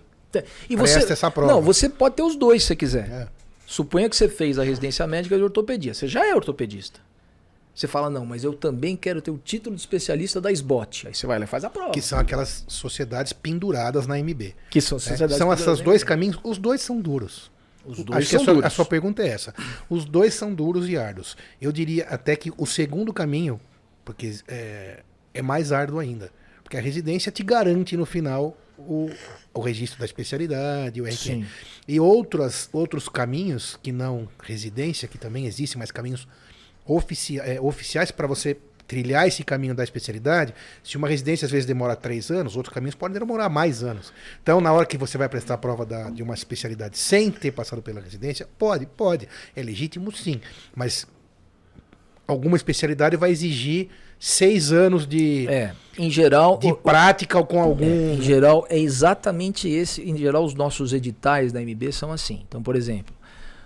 E presta essa prova. Não, você pode ter os dois se você quiser. É. Suponha que você fez a residência médica de ortopedia. Você já é ortopedista. Você fala, não, mas eu também quero ter o título de especialista da SBOT. Aí você vai lá e faz a prova. Que são aquelas sociedades penduradas na MB. Que são né? sociedades São penduradas esses na dois MB. caminhos, os dois são duros. Os dois Acho que são a duros. sua pergunta é essa. Os dois são duros e árduos. Eu diria até que o segundo caminho, porque é mais árduo ainda. Porque a residência te garante no final o registro da especialidade, o RQ. Sim. E outros caminhos que não residência, que também existem, mas caminhos oficiais para você trilhar esse caminho da especialidade. Se uma residência às vezes demora 3 anos, outros caminhos podem demorar mais anos. Então, na hora que você vai prestar a prova de uma especialidade sem ter passado pela residência, pode. É legítimo, sim. Mas alguma especialidade vai exigir 6 anos de Em geral, prática ou com algum... em geral, é exatamente esse. Em geral, os nossos editais da MB são assim. Então, por exemplo,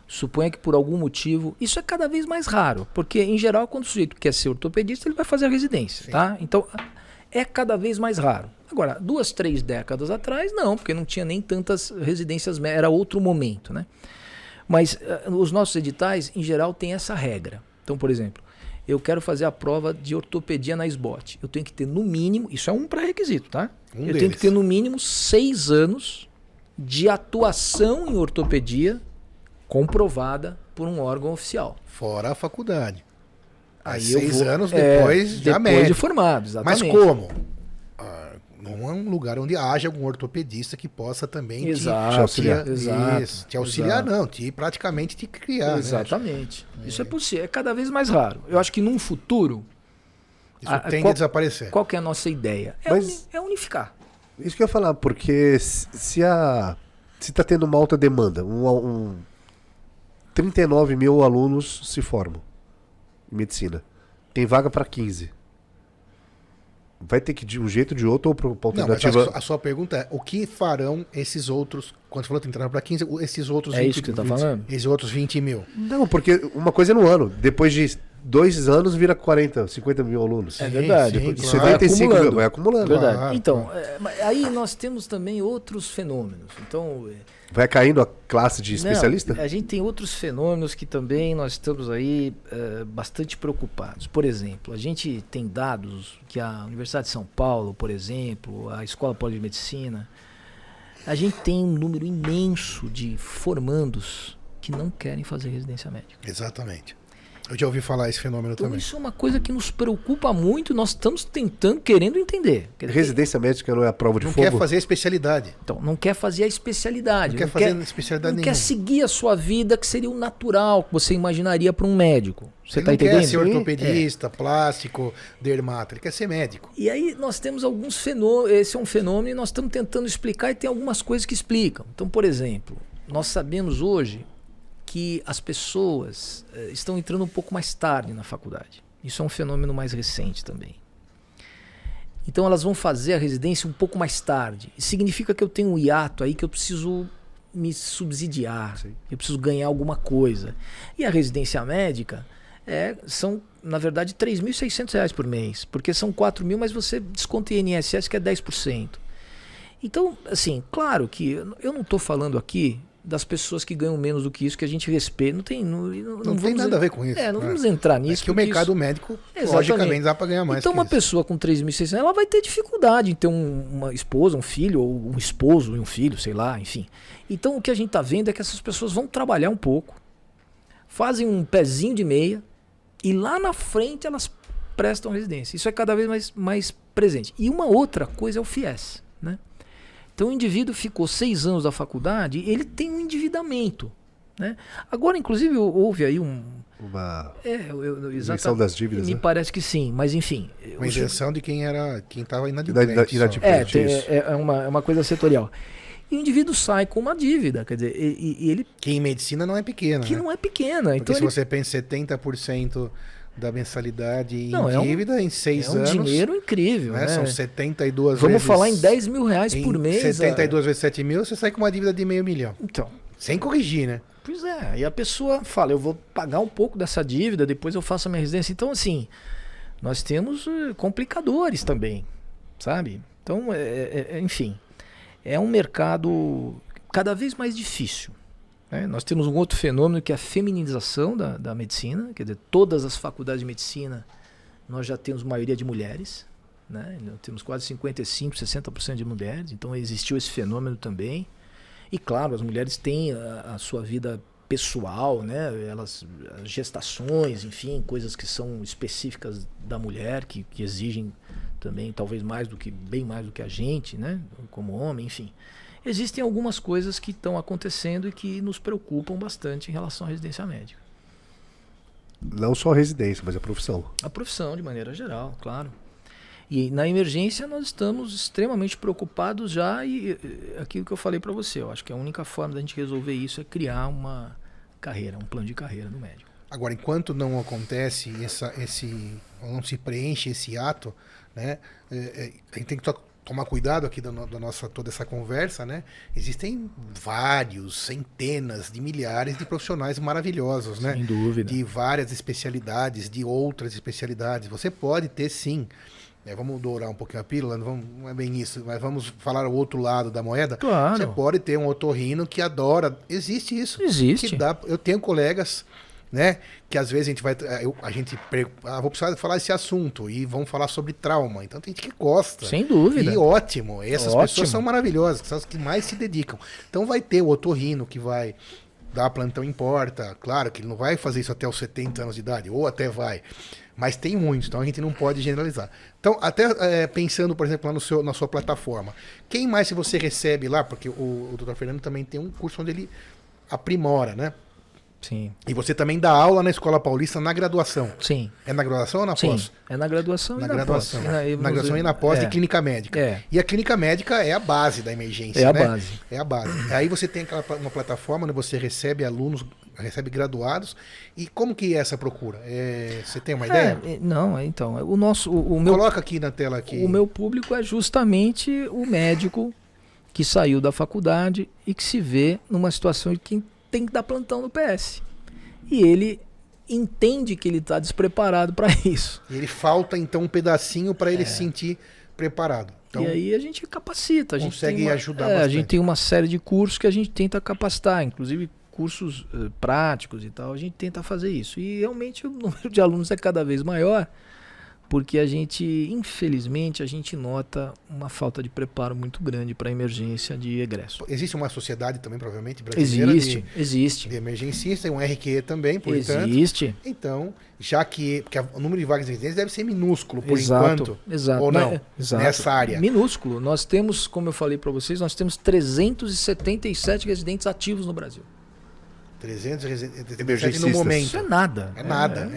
suponha que por algum motivo, isso é cada vez mais raro, porque em geral, quando o sujeito quer ser ortopedista, ele vai fazer a residência, tá? Então, é cada vez mais raro. Agora, 2, 3 décadas atrás, não, porque não tinha nem tantas residências, era outro momento, né? Mas os nossos editais, em geral, têm essa regra. Então, por exemplo, eu quero fazer a prova de ortopedia na SBOT. Eu tenho que ter no mínimo, isso é um pré-requisito, tá? Eu tenho que ter no mínimo 6 anos de atuação em ortopedia comprovada por um órgão oficial. Fora a faculdade. Aí 6 eu vou, anos depois já depois médico. de formado, exatamente. Mas como? Não é um lugar onde haja algum ortopedista que possa também Exato, te auxiliar. exato, Isso, te auxiliar exato. não, praticamente te criar. Exatamente. Né? Isso é possível, é cada vez mais raro. Eu acho que num futuro, Isso tende a desaparecer. qual que é a nossa ideia? Mas- É unificar. Isso que eu ia falar, porque se tá tendo uma alta demanda, 39 mil alunos se formam em medicina. Tem vaga para 15. Vai ter que de um jeito ou de outro ou para Não, mas alternativa. a sua pergunta é, o que farão esses outros, quando você falou 39 para 15, esses outros É isso que você tá falando? Esses outros 20 mil. Não, porque uma coisa é no ano. Depois de 2 anos vira 40, 50 mil alunos. É verdade. sim, Isso claro. 75 mil, vai acumulando. Verdade. Claro, Então, mas aí nós temos também outros fenômenos. Então, Vai caindo a classe de especialista? a gente tem outros fenômenos que também nós estamos aí bastante preocupados. Por exemplo, a gente tem dados que a Universidade de São Paulo, por exemplo, a Escola Poli de Medicina, a gente tem um número imenso de formandos que não querem fazer residência médica. Exatamente. Eu já ouvi falar esse fenômeno Então também. isso é uma coisa que nos preocupa muito e nós estamos querendo entender. Quer dizer, Residência médica não é a prova de Não fogo? quer fazer a especialidade. então, não quer fazer a especialidade. Não quer fazer especialidade não nenhuma. quer seguir a sua vida, que seria o natural que você imaginaria para um médico. Você Ele está não quer entendendo? ser ortopedista, plástico, dermato. Ele quer ser médico. E aí nós temos alguns fenômenos, esse é um fenômeno e nós estamos tentando explicar e tem algumas coisas que explicam. Então, por exemplo, nós sabemos hoje que as pessoas estão entrando um pouco mais tarde na faculdade. Isso é um fenômeno mais recente também. Então elas vão fazer a residência um pouco mais tarde. Isso significa que eu tenho um hiato aí que eu preciso me subsidiar, Sim. eu preciso ganhar alguma coisa. E a residência médica são, na verdade, R$ 3.600 por mês, porque são 4 mil, mas você desconta INSS, que é 10%. Então, assim, claro que eu não estou falando aqui das pessoas que ganham menos do que isso, que a gente respeita. Não tem nada a ver com isso. Não né? vamos entrar É nisso. que o porque mercado isso- médico, Exatamente. logicamente, dá para ganhar mais. Então, que uma isso. pessoa com 3.600, ela vai ter dificuldade em ter uma esposa, um filho, ou um esposo e um filho, sei lá, enfim. Então, o que a gente está vendo é que essas pessoas vão trabalhar um pouco, fazem um pezinho de meia, e lá na frente elas prestam residência. Isso é cada vez mais presente. E uma outra coisa é o FIES, né? Então o indivíduo ficou 6 anos da faculdade e ele tem um endividamento, né? Agora, inclusive, houve aí Uma exatamente, isenção das dívidas, me né? parece que sim, mas enfim. Uma isenção de quem estava inadimplente. Inadimplente. isso. É uma coisa setorial. E o indivíduo sai com uma dívida, quer dizer, e ele Que em medicina não é pequena. que né? não é pequena. Porque Então se ele, você pensa 70% da mensalidade em Não, dívida, em 6 é um anos. dinheiro incrível, né? São 72 Vamos vezes. falar em R$ 10.000 por em mês. 72 vezes 7 mil, você sai com uma dívida de $500 mil. Então, Sem corrigir, né? pois é. E a pessoa fala, eu vou pagar um pouco dessa dívida, depois eu faço a minha residência. Então, assim, nós temos complicadores também, sabe? Então, enfim, é um mercado cada vez mais difícil. Né? Nós temos um outro fenômeno que é a feminização da medicina, quer dizer, todas as faculdades de medicina nós já temos maioria de mulheres, né? Nós temos quase 55%, 60% de mulheres, então existiu esse fenômeno também. E claro, as mulheres têm a sua vida pessoal, né? As gestações, enfim, coisas que são específicas da mulher, que exigem também talvez bem mais do que a gente, né? Como homem, enfim. Existem algumas coisas que estão acontecendo e que nos preocupam bastante em relação à residência médica. Não só a residência, mas a profissão. A profissão, de maneira geral, claro. E na emergência nós estamos extremamente preocupados já, e aquilo que eu falei para você, eu acho que a única forma da gente resolver isso é criar uma carreira, um plano de carreira do médico. Agora, enquanto não acontece não se preenche esse ato, né, a gente tem que tomar cuidado aqui da nossa toda essa conversa, né? Existem centenas de milhares de profissionais maravilhosos, né? Sem dúvida. De várias especialidades, de outras especialidades. Você pode ter, sim. Vamos dourar um pouquinho a pílula, não é bem isso, mas vamos falar o outro lado da moeda. Claro. Você pode ter um otorrino que adora. Existe isso. Existe. Eu tenho colegas, né, que às vezes vou precisar falar esse assunto e vamos falar sobre trauma. Então tem gente que gosta. Sem dúvida. E ótimo. Essas pessoas são maravilhosas, são as que mais se dedicam. Então vai ter o otorrino que vai dar plantão em porta. Claro que ele não vai fazer isso até os 70 anos de idade, ou até vai. Mas tem muitos, então a gente não pode generalizar. Então, até pensando, por exemplo, lá na sua plataforma, quem mais se você recebe lá, porque o Dr. Fernando também tem um curso onde ele aprimora, né? Sim. E você também dá aula na Escola Paulista na graduação. Sim. É na graduação ou na pós? Sim, é na graduação na e na graduação. pós. Na graduação e na pós de clínica médica. E a clínica médica é a base da emergência, né? Base. É a base. Aí você tem uma plataforma onde você recebe alunos, recebe graduados. E como que é essa procura? Você tem uma ideia? Não, então, Coloca aqui na tela aqui. O meu público é justamente o médico que saiu da faculdade e que se vê numa situação de quem tem que dar plantão no PS. E ele entende que ele está despreparado para isso. Ele falta, então, um pedacinho para ele se sentir preparado. Então, e aí a gente capacita. A gente consegue ajudar bastante. A gente tem uma série de cursos que a gente tenta capacitar, inclusive cursos práticos e tal. A gente tenta fazer isso. E realmente o número de alunos é cada vez maior, porque infelizmente, a gente nota uma falta de preparo muito grande para a emergência de egresso. Existe uma sociedade também, provavelmente, brasileira existe. de emergencista, um RQE também, portanto. Existe. Então, porque o número de vagas de residência deve ser minúsculo, por exato, enquanto. Exato. Ou não, exato. Nessa área. Minúsculo. Nós temos, como eu falei para vocês, nós temos 377 residentes ativos no Brasil. 377 no momento. Isso é nada. É nada.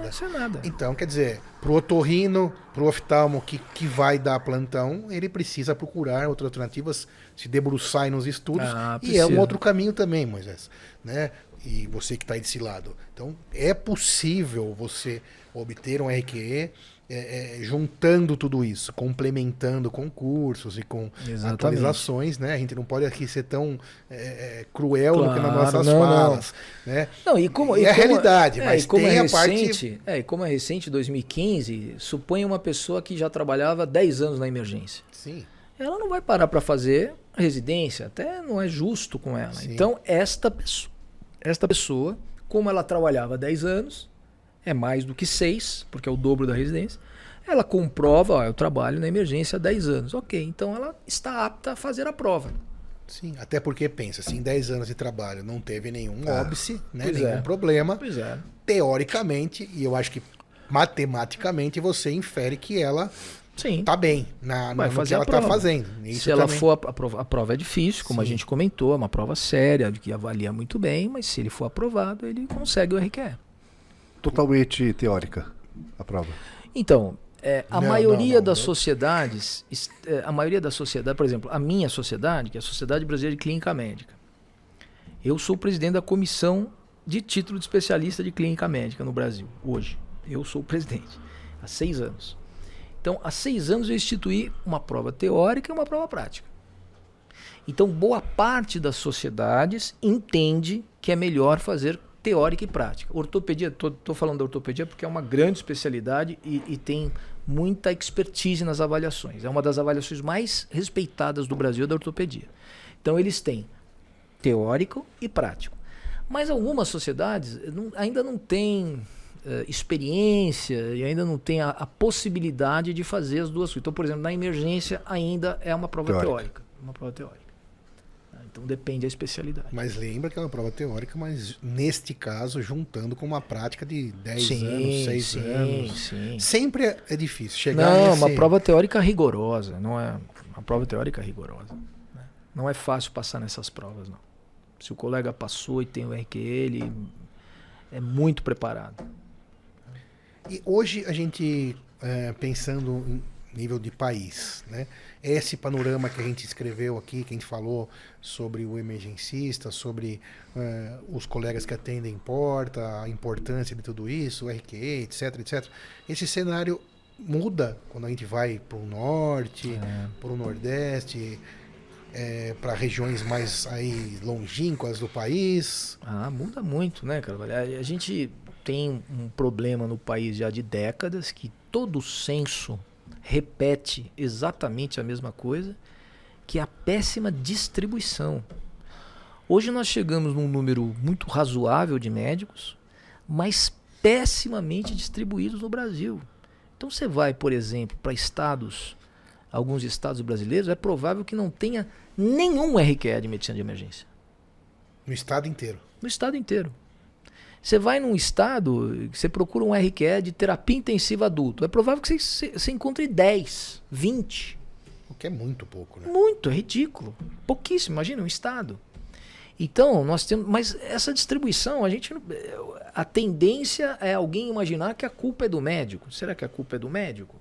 Isso é nada. Então, quer dizer, pro otorrino, pro oftalmo que vai dar plantão, ele precisa procurar outras alternativas, se debruçar nos estudos. E é um outro caminho também, Moisés, né? E você que está aí desse lado. Então, é possível você obter um RQE juntando tudo isso, complementando com cursos e com atualizações, né? A gente não pode aqui ser tão cruel do que nas nossas falas, né? Não, e a realidade, mas como tem é recente, a parte... como é recente, 2015, suponha uma pessoa que já trabalhava 10 anos na emergência. Sim. Ela não vai parar para fazer residência, até não é justo com ela. Sim. Então, esta pessoa, como ela trabalhava 10 anos, é mais do que 6, porque é o dobro da residência, ela comprova, eu trabalho na emergência há 10 anos. Ok, então ela está apta a fazer a prova. Sim, até porque pensa, se em 10 anos de trabalho não teve nenhum óbice, né, nenhum problema, teoricamente, e eu acho que matematicamente você infere que ela está bem no que ela está fazendo. Isso se ela for a prova é difícil, como a gente comentou, é uma prova séria, que avalia muito bem, mas se ele for aprovado, ele consegue o RQE. Totalmente teórica a prova. Então, a maioria das sociedades, por exemplo, a minha sociedade, que é a Sociedade Brasileira de Clínica Médica, eu sou presidente da comissão de título de especialista de clínica médica no Brasil, hoje. Eu sou o presidente, há 6 anos. Então, há 6 anos eu instituí uma prova teórica e uma prova prática. Então, boa parte das sociedades entende que é melhor fazer teórica e prática. Ortopedia, estou falando da ortopedia porque é uma grande especialidade e tem muita expertise nas avaliações. É uma das avaliações mais respeitadas do Brasil da ortopedia. Então eles têm teórico e prático. Mas algumas sociedades ainda não têm experiência e ainda não têm a possibilidade de fazer as duas coisas. Então, por exemplo, na emergência ainda é uma prova teórica. Uma prova teórica. Então depende da especialidade. Mas lembra que é uma prova teórica, mas neste caso juntando com uma prática de 10 anos, 6 anos. Sim. Sempre é difícil chegar Não, uma prova teórica rigorosa, não é uma prova teórica rigorosa. Né? Não é fácil passar nessas provas, não. Se o colega passou e tem o RQE, ele é muito preparado. E hoje a gente, pensando em nível de país, né? Esse panorama que a gente escreveu aqui, que a gente falou sobre o emergencista, sobre os colegas que atendem em porta, a importância de tudo isso, o RQE, etc, etc. Esse cenário muda quando a gente vai para o norte, para o nordeste, para regiões mais aí longínquas do país. Muda muito, né, Carvalho? A gente tem um problema no país já de décadas que todo censo repete exatamente a mesma coisa, que é a péssima distribuição. Hoje nós chegamos num número muito razoável de médicos, mas pessimamente distribuídos no Brasil. Então você vai, por exemplo, para alguns estados brasileiros, é provável que não tenha nenhum RQE de medicina de emergência. No estado inteiro? No estado inteiro. Você vai num estado, você procura um RQE de terapia intensiva adulto. É provável que você encontre 10, 20. O que é muito pouco, né? Muito, é ridículo. Pouquíssimo, imagina, um estado. Então, nós temos... Mas essa distribuição, a tendência é alguém imaginar que a culpa é do médico. Será que a culpa é do médico?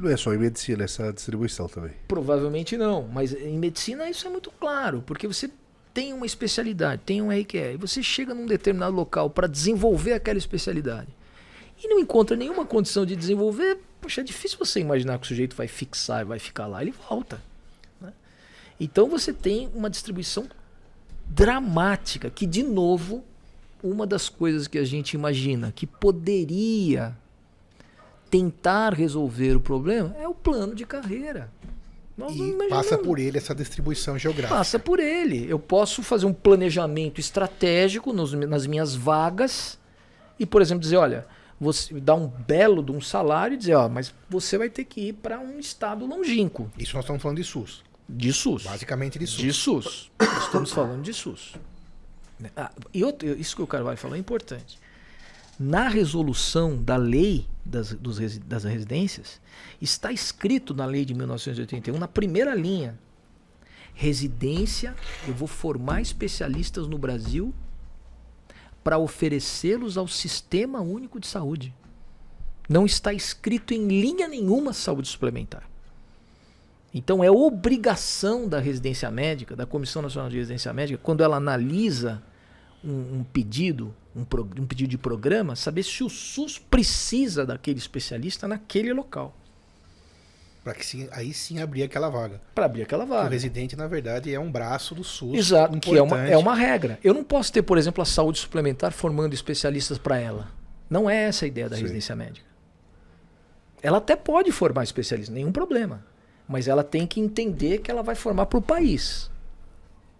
Não é só em medicina essa distribuição também. Provavelmente não, mas em medicina isso é muito claro, porque você tem uma especialidade, tem um RQE, e você chega num determinado local para desenvolver aquela especialidade e não encontra nenhuma condição de desenvolver, poxa, é difícil você imaginar que o sujeito vai fixar, vai ficar lá, ele volta. Né? Então você tem uma distribuição dramática, que de novo, uma das coisas que a gente imagina que poderia tentar resolver o problema é o plano de carreira. E passa por ele essa distribuição geográfica. Passa por ele. Eu posso fazer um planejamento estratégico nas minhas vagas e, por exemplo, dizer, olha, você dar um belo de um salário e dizer, mas você vai ter que ir para um estado longínquo. Isso nós estamos falando de SUS. De SUS. Basicamente de SUS. De SUS. Estamos falando de SUS. Isso que o Carvalho falou é importante. Na resolução da lei das residências, está escrito na lei de 1981, na primeira linha, residência, eu vou formar especialistas no Brasil para oferecê-los ao Sistema Único de Saúde. Não está escrito em linha nenhuma saúde suplementar. Então é obrigação da residência médica, da Comissão Nacional de Residência Médica, quando ela analisa um pedido de programa, saber se o SUS precisa daquele especialista naquele local. Para que aí sim abrir aquela vaga. Para abrir aquela vaga. O residente, na verdade, é um braço do SUS. Exato, que é uma regra. Eu não posso ter, por exemplo, a saúde suplementar formando especialistas para ela. Não é essa a ideia da residência médica. Ela até pode formar especialistas, nenhum problema. Mas ela tem que entender que ela vai formar para o país.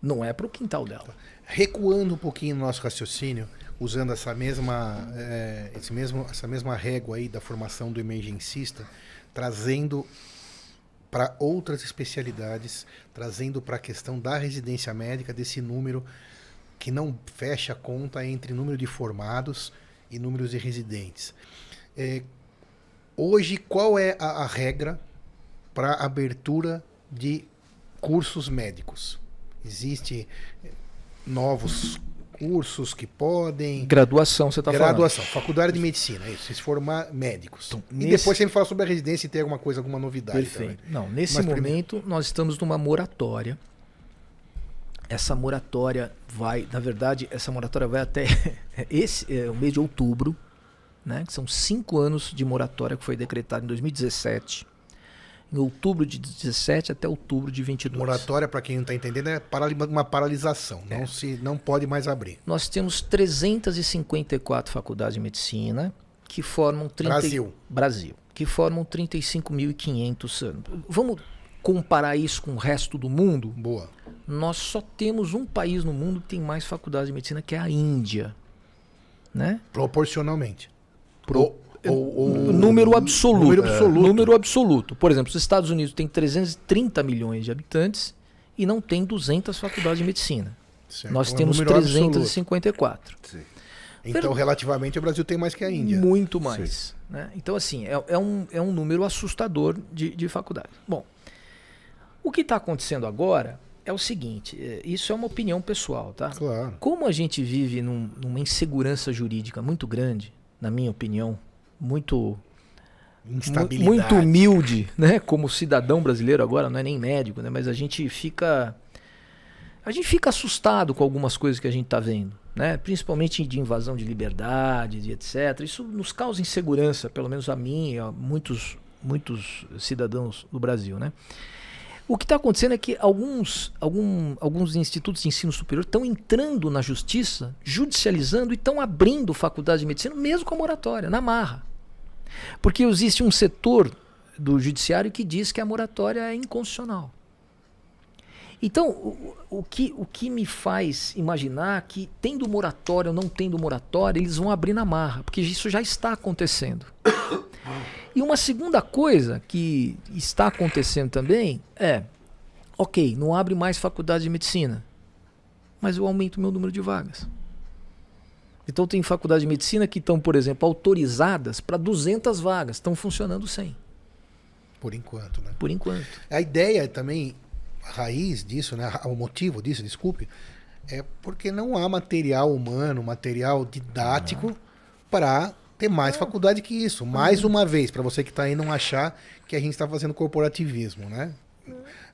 Não é para o quintal dela. Recuando um pouquinho no nosso raciocínio, usando essa mesma régua aí da formação do emergencista, trazendo para outras especialidades, trazendo para a questão da residência médica, desse número que não fecha a conta entre número de formados e números de residentes. Hoje, qual é a regra para abertura de cursos médicos? Existe novos cursos que podem... Graduação, você está falando. Graduação, faculdade de medicina, isso, se formar médicos. Então, e depois você me fala sobre a residência e tem alguma novidade. Perfeito. Também. Não, nesse momento nós estamos numa moratória. Essa moratória vai, na verdade, até o mês de outubro, né? Que são 5 anos de moratória que foi decretada em 2017. Em outubro de 17 até outubro de 22. Moratória, para quem não está entendendo, é uma paralisação. Não pode mais abrir. Nós temos 354 faculdades de medicina que formam... Brasil. Que formam 35.500 anos. Vamos comparar isso com o resto do mundo? Boa. Nós só temos um país no mundo que tem mais faculdades de medicina, que é a Índia. Né? Proporcionalmente. Número absoluto. Número absoluto. Por exemplo, os Estados Unidos têm 330 milhões de habitantes e não tem 200 faculdades de medicina. Certo. Nós temos 354. Sim. Então, relativamente, o Brasil tem mais que a Índia. Muito mais. Né? Então, assim, é um número assustador de faculdades. Bom, o que está acontecendo agora é o seguinte, isso é uma opinião pessoal, tá? Claro. Como a gente vive numa insegurança jurídica muito grande, na minha opinião, muito humilde, né? Como cidadão brasileiro agora, não é nem médico, né? Mas a gente fica assustado com algumas coisas que a gente está vendo, né? Principalmente de invasão de liberdade, de etc. Isso nos causa insegurança, pelo menos a mim e a muitos cidadãos do Brasil, né? O que está acontecendo é que alguns institutos de ensino superior estão entrando na justiça, judicializando e estão abrindo faculdades de medicina, mesmo com a moratória, na marra. Porque existe um setor do judiciário que diz que a moratória é inconstitucional. Então, o que me faz imaginar que, tendo moratória ou não tendo moratória, eles vão abrir na marra, porque isso já está acontecendo. E uma segunda coisa que está acontecendo também é, ok, não abre mais faculdade de medicina, mas eu aumento o meu número de vagas. Então tem faculdades de medicina que estão, por exemplo, autorizadas para 200 vagas, estão funcionando 100. Por enquanto, né? Por enquanto. A ideia também, a raiz disso, né? O motivo disso, desculpe, é porque não há material humano, material didático para ter mais faculdade que isso. Mais uma vez, para você que está aí não achar que a gente está fazendo corporativismo, né?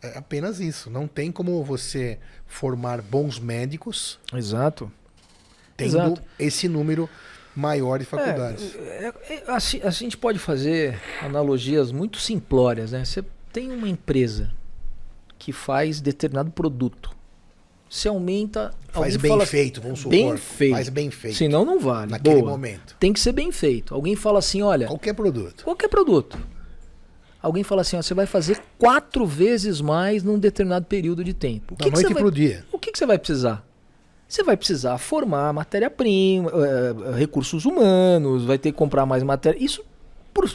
É apenas isso. Não tem como você formar bons médicos. Exato. Tendo esse número maior de faculdades. A gente pode fazer analogias muito simplórias, né? Você tem uma empresa que faz determinado produto. Você aumenta... Faz bem feito, vamos supor. Bem feito. Faz bem feito. Senão não vale. Naquele momento. Tem que ser bem feito. Alguém fala assim, olha... Qualquer produto. Qualquer produto. Alguém fala assim, ó, você vai fazer 4 vezes mais num determinado período de tempo. Da noite pro dia. O que você vai precisar? Você vai precisar formar matéria-prima, recursos humanos, vai ter que comprar mais matéria. Isso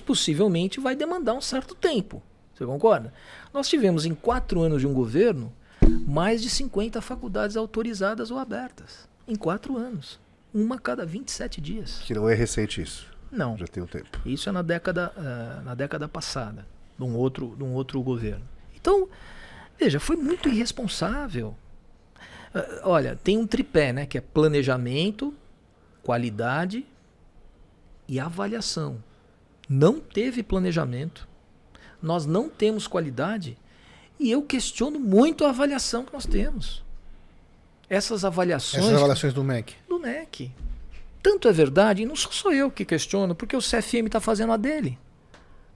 possivelmente vai demandar um certo tempo. Você concorda? Nós tivemos em 4 anos de um governo mais de 50 faculdades autorizadas ou abertas. Em 4 anos. Uma a cada 27 dias. Que não é recente isso. Não. Já tem um tempo. Isso é na década passada, de um outro governo. Então, veja, foi muito irresponsável. Olha, tem um tripé, né, que é planejamento, qualidade e avaliação. Não teve planejamento, nós não temos qualidade e eu questiono muito a avaliação que nós temos. Essas avaliações do MEC. Do MEC. Tanto é verdade, e não sou eu que questiono, porque o CFM está fazendo a dele.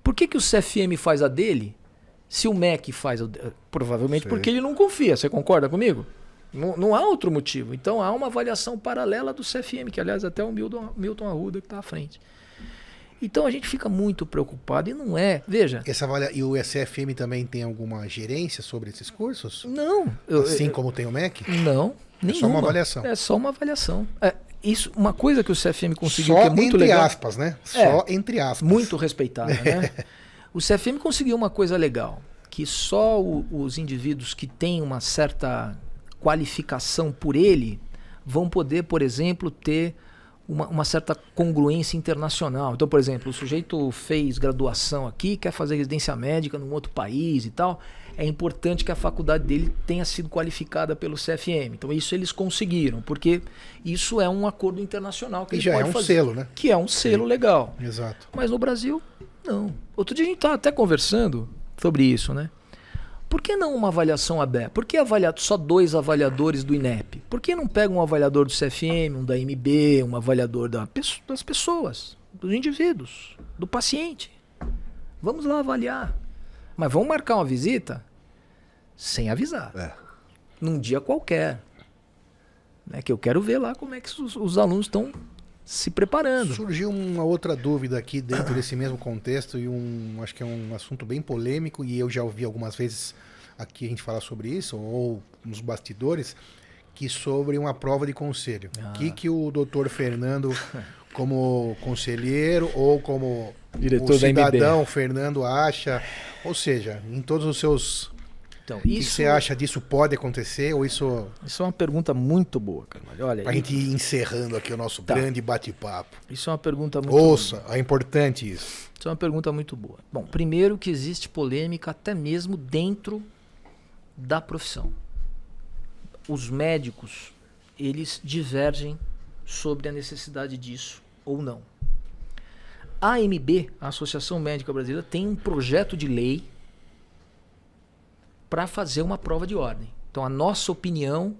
Por que o CFM faz a dele se o MEC faz a dele? Provavelmente porque ele não confia, você concorda comigo? Não há outro motivo. Então há uma avaliação paralela do CFM, que aliás até o Milton Arruda que está à frente. Então a gente fica muito preocupado e não é. Veja. E o CFM também tem alguma gerência sobre esses cursos? Não. Assim como tem o MEC? Não. É só uma avaliação. É só uma avaliação. Isso, uma coisa que o CFM conseguiu só que é muito legal. Só entre aspas, né? Só entre aspas. Muito respeitada, né? O CFM conseguiu uma coisa legal, que só os indivíduos que têm uma certa qualificação por ele vão poder, por exemplo, ter uma certa congruência internacional. Então, por exemplo, o sujeito fez graduação aqui, quer fazer residência médica num outro país e tal, é importante que a faculdade dele tenha sido qualificada pelo CFM. Então, isso eles conseguiram, porque isso é um acordo internacional que ele já pode é um fazer, selo, né? Que é um selo legal. Exato. Mas no Brasil, não. Outro dia a gente estava até conversando sobre isso, né? Por que não uma avaliação aberta? Por que só 2 avaliadores do INEP? Por que não pega um avaliador do CFM, um da MB, um avaliador das pessoas, dos indivíduos, do paciente? Vamos lá avaliar. Mas vamos marcar uma visita sem avisar. É. Num dia qualquer. Né? Que eu quero ver lá como é que os alunos estão se preparando. Surgiu uma outra dúvida aqui dentro desse mesmo contexto e acho que é um assunto bem polêmico e eu já ouvi algumas vezes aqui a gente falar sobre isso, ou nos bastidores, que sobre uma prova de conselho. O que o doutor Fernando, como conselheiro ou como diretor o cidadão da MB. Fernando acha, ou seja, em todos os seus... Então, O que você acha disso pode acontecer ou isso... Isso é uma pergunta muito boa, Carvalho. Olha, Pra gente ir encerrando aqui o nosso grande bate-papo. isso é uma pergunta muito Ouça, é importante isso. Isso é uma pergunta muito boa. Bom, primeiro que existe polêmica até mesmo dentro da profissão. Os médicos, eles divergem sobre a necessidade disso ou não. A AMB, a Associação Médica Brasileira, tem um projeto de lei para fazer uma prova de ordem. Então, a nossa opinião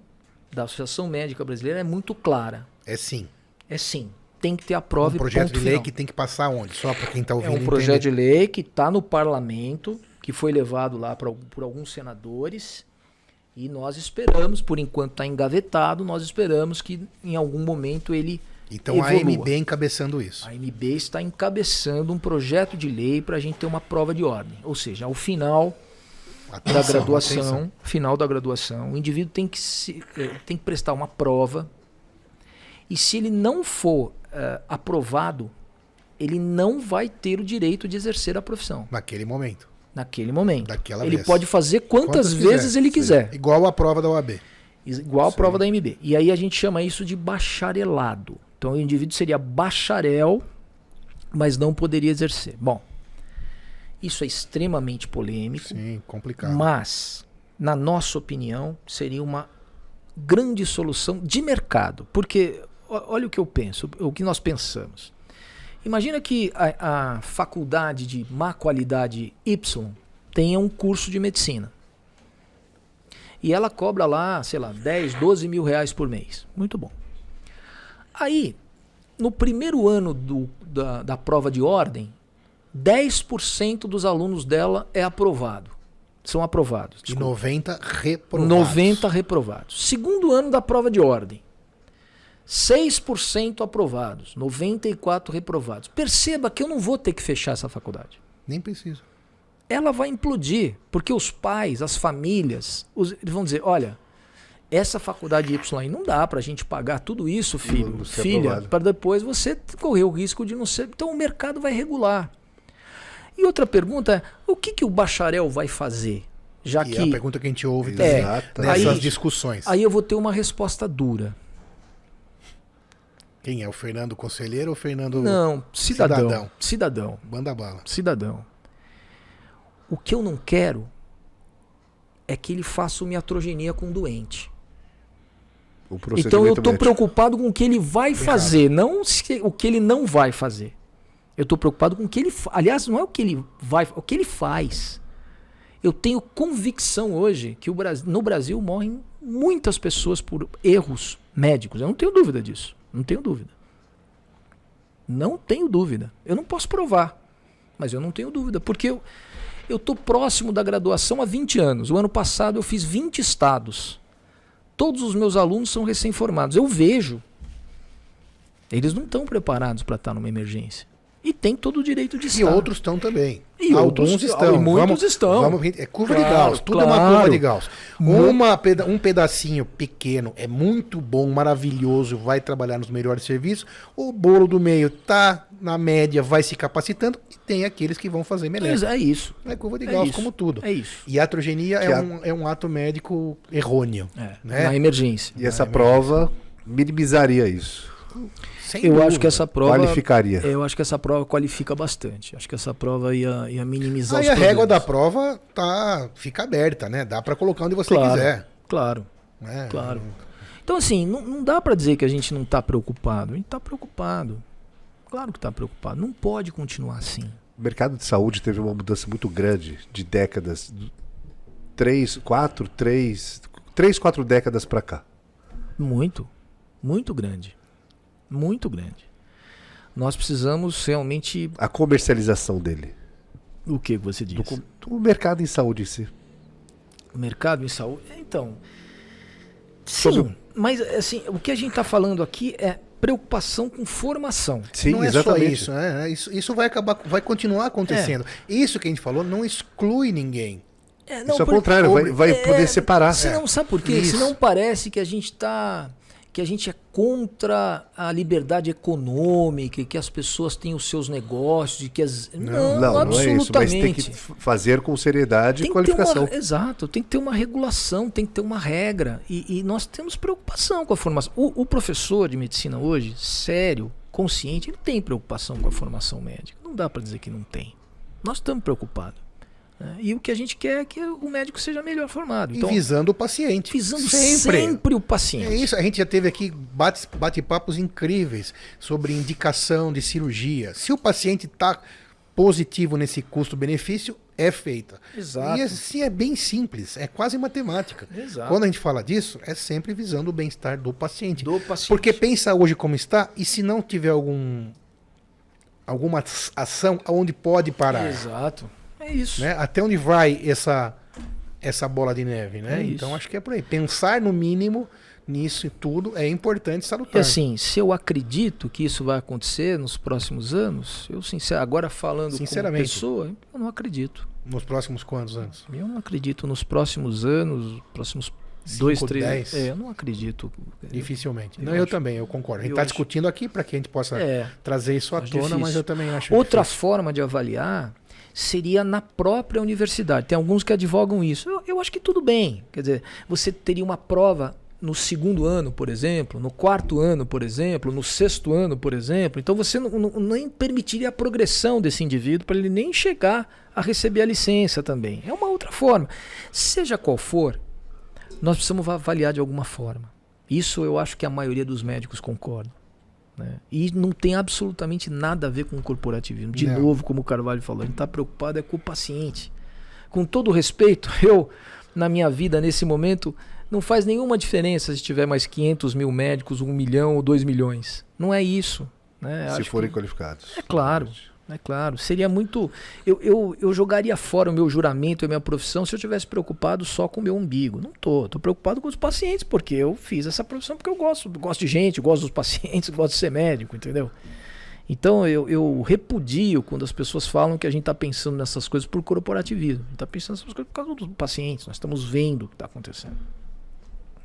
da Associação Médica Brasileira é muito clara. É sim. É sim. Tem que ter a prova Um e projeto ponto de lei final. que tem que passar onde? Só para quem está É ouvindo um projeto de lei que está no parlamento, que foi levado lá por alguns senadores, e nós esperamos, por enquanto está engavetado, nós esperamos que em algum momento ele Então evolua. a AMB encabeçando isso. A AMB está encabeçando um projeto de lei para a gente ter uma prova de ordem. Ou seja, ao final da graduação, atenção. final da graduação, o indivíduo tem que prestar uma prova, e se ele não for aprovado, ele não vai ter o direito de exercer a profissão Naquele momento. naquele momento. Daquela ele vez. pode fazer quantas vezes ele quiser, Igual a prova da OAB. igual a prova da AMB. E aí a gente chama isso de bacharelado. Então o indivíduo seria bacharel, mas não poderia exercer. Bom, isso é extremamente polêmico. Sim, complicado. Mas, na nossa opinião, seria uma grande solução de mercado. Porque, olha o que eu penso, o que nós pensamos. Imagina que a faculdade de má qualidade Y tenha um curso de medicina. E ela cobra lá, sei lá, 10, 12 mil reais por mês. Muito bom. Aí, no primeiro ano da prova de ordem, 10% dos alunos dela é aprovado. São aprovados. E 90 reprovados. 90 reprovados. Segundo ano da prova de ordem, 6% aprovados, 94 reprovados. Perceba que eu não vou ter que fechar essa faculdade. Nem precisa. Ela vai implodir, porque os pais, as famílias, eles vão dizer, olha, essa faculdade Y aí não dá pra gente pagar tudo isso, filho, Não ser filha, aprovado. para depois você correr o risco de não ser... Então o mercado vai regular. E outra pergunta é, o que o bacharel vai fazer? Já E que é a pergunta que a gente ouve Exatamente. também nessas Aí- discussões. aí eu vou ter uma resposta dura. Quem é? O Fernando Conselheiro ou o Fernando Não, Cidadão. cidadão. Cidadão. Banda Bala? Cidadão. O que eu não quero é que ele faça uma iatrogenia com o doente. O Então eu procedimento estou médico. preocupado com o que ele vai fazer, não o que ele não vai fazer. Eu estou preocupado com o que ele aliás, não é o que ele vai, o que ele faz. Eu tenho convicção hoje que no Brasil morrem muitas pessoas por erros médicos. Eu não tenho dúvida disso. Não tenho dúvida. Não tenho dúvida. Eu não posso provar, mas eu não tenho dúvida. Porque eu estou próximo da graduação há 20 anos. O ano passado eu fiz 20 estados. Todos os meus alunos são recém-formados. Eu vejo. Eles não estão preparados para estar numa emergência. E tem todo o direito de estar. E outros estão também. E Alguns outros- estão. e muitos estão. É curva de Claro, Gauss. Tudo é uma claro. curva de Gauss. Um pedacinho pequeno é muito bom, maravilhoso, vai trabalhar nos melhores serviços. O bolo do meio tá na média, vai se capacitando. E tem aqueles que vão fazer melhor. É isso. É curva de É Gauss, isso. como tudo. É isso. E a atrogenia Que é um ato médico errôneo. Na Né? emergência. E essa prova minimizaria isso. Sem Eu dúvida. acho que essa prova. Qualificaria. Eu acho que essa prova qualifica bastante. Acho que essa prova ia minimizar Aí os a régua da problemas. prova fica aberta, né? Dá pra colocar onde você Claro, quiser. Claro, Né? claro. Então, assim, não dá pra dizer que a gente não tá preocupado. A gente tá preocupado. Claro que tá preocupado. Não pode continuar assim. O mercado de saúde teve uma mudança muito grande de décadas. 4 décadas pra cá. Muito. Muito grande. Muito grande. Nós precisamos realmente. A comercialização dele. O que você diz? Do mercado em saúde em si. O mercado em saúde? Então, Sobre sim, mas assim, o que a gente está falando aqui é preocupação com formação. Sim, não é exatamente. só isso, né? Isso vai continuar acontecendo. Isso que a gente falou não exclui ninguém. Isso ao contrário, vai poder separar. Senão, sabe por quê? Isso. Senão parece que a gente é contra a liberdade econômica, e que as pessoas têm os seus negócios, e que as... Não é isso, mas tem que fazer com seriedade e qualificação. Exato, tem que ter uma regulação, tem que ter uma regra. E nós temos preocupação com a formação. O professor de medicina hoje, sério, consciente, ele tem preocupação com a formação médica. Não dá para dizer que não tem. Nós estamos preocupados. E o que a gente quer é que o médico seja melhor formado. Então, e visando o paciente. Visando sempre o paciente. É isso, a gente já teve aqui bate-papos incríveis sobre indicação de cirurgia. Se o paciente está positivo nesse custo-benefício, é feita. Exato. E assim é bem simples, é quase matemática. Exato. Quando a gente fala disso, é sempre visando o bem-estar do paciente. Porque pensa hoje como está, e se não tiver alguma ação, aonde pode parar? Exato. É isso. Né? Até onde vai essa bola de neve, né? É isso. Então acho que é por aí. Pensar no mínimo nisso e tudo é importante, salutar. E assim, se eu acredito que isso vai acontecer nos próximos anos, agora falando como pessoa, eu não acredito. Nos próximos quantos anos? Eu não acredito nos próximos anos, próximos 5, 2, 3... 10? eu não acredito. Dificilmente. Eu Não, eu acho- também, eu concordo. A gente está discutindo aqui para que a gente possa trazer isso à acho tona, difícil. mas eu também acho Outra difícil. forma de avaliar seria na própria universidade. Tem alguns que advogam isso. Eu acho que tudo bem. Quer dizer, você teria uma prova no 2º ano, por exemplo, no 4º ano, por exemplo, no 6º ano, por exemplo. Então você nem permitiria a progressão desse indivíduo para ele nem chegar a receber a licença também. É uma outra forma. Seja qual for, nós precisamos avaliar de alguma forma. Isso eu acho que a maioria dos médicos concorda. Né? E não tem absolutamente nada a ver com o corporativismo. De Não. novo, como o Carvalho falou, a gente está preocupado é com o paciente. Com todo o respeito, eu, na minha vida, nesse momento, não faz nenhuma diferença se tiver mais 500 mil médicos, 1 milhão ou 2 milhões. Não é isso. Né? Se Acho forem que- qualificados. É claro. É claro, seria muito... Eu jogaria fora o meu juramento e a minha profissão se eu tivesse preocupado só com o meu umbigo. Não tô. Tô preocupado com os pacientes, porque eu fiz essa profissão porque eu gosto de gente, gosto dos pacientes, gosto de ser médico, entendeu? Então eu repudio quando as pessoas falam que a gente está pensando nessas coisas por corporativismo. A gente está pensando nessas coisas por causa dos pacientes. Nós estamos vendo o que está acontecendo.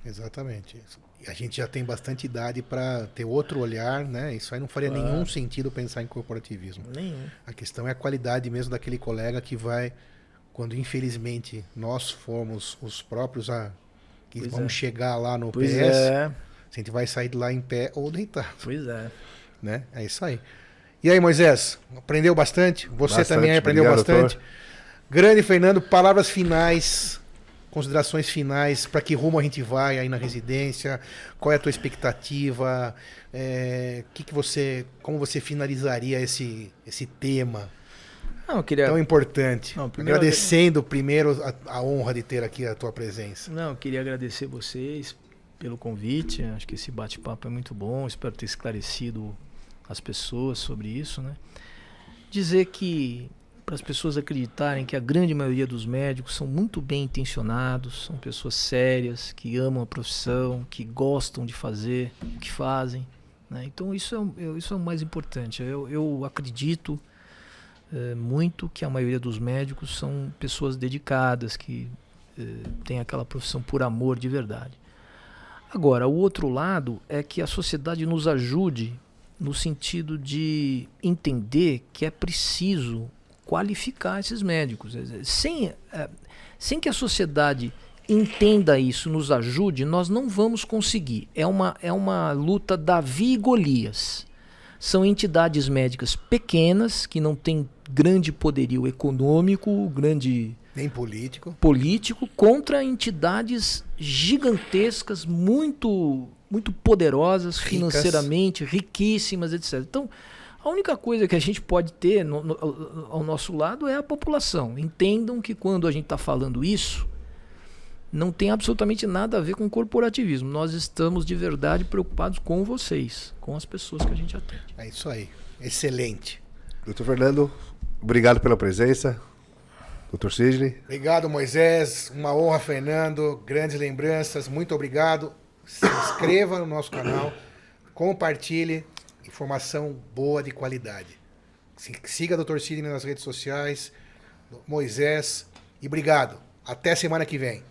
Exatamente. E a gente já tem bastante idade para ter outro olhar, né? Isso aí não faria nenhum sentido pensar em corporativismo. Nenhum. A questão é a qualidade mesmo daquele colega que vai, quando infelizmente nós formos os próprios que Pois vamos é. chegar lá no Pois PS, é. se a gente vai sair de lá em pé ou deitado, Pois é. né? É isso aí. E aí, Moisés, aprendeu bastante? Você Bastante, também aprendeu obrigado, bastante? doutor. Grande Fernando, palavras finais, considerações finais, para que rumo a gente vai aí na residência, qual é a tua expectativa, como você finalizaria esse tema Não, eu queria... tão importante? Não, primeiro- Agradecendo primeiro a honra de ter aqui a tua presença. Não, eu queria agradecer vocês pelo convite. Acho que esse bate-papo é muito bom. Espero ter esclarecido as pessoas sobre isso, né? Dizer que para as pessoas acreditarem que a grande maioria dos médicos são muito bem intencionados, são pessoas sérias, que amam a profissão, que gostam de fazer o que fazem, né? Então isso é o mais importante. Eu acredito muito que a maioria dos médicos são pessoas dedicadas, que têm aquela profissão por amor de verdade. Agora, o outro lado é que a sociedade nos ajude no sentido de entender que é preciso qualificar esses médicos. Sem que a sociedade entenda isso, nos ajude, nós não vamos conseguir. É uma luta Davi e Golias. São entidades médicas pequenas, que não têm grande poderio econômico, grande Nem político. político, contra entidades gigantescas, muito, muito poderosas Ricas. financeiramente, riquíssimas, etc. Então, a única coisa que a gente pode ter ao nosso lado é a população. Entendam que quando a gente está falando isso, não tem absolutamente nada a ver com corporativismo. Nós estamos de verdade preocupados com vocês, com as pessoas que a gente atende. É isso aí. Excelente. Doutor Fernando, Obrigado pela presença, Dr. Sidney. Obrigado, Moisés. Uma honra, Fernando. Grandes lembranças. Muito obrigado. Se inscreva no nosso canal. Compartilhe. Informação boa de qualidade. Siga o Dr. Sidney nas redes sociais. Moisés. E obrigado. Até semana que vem.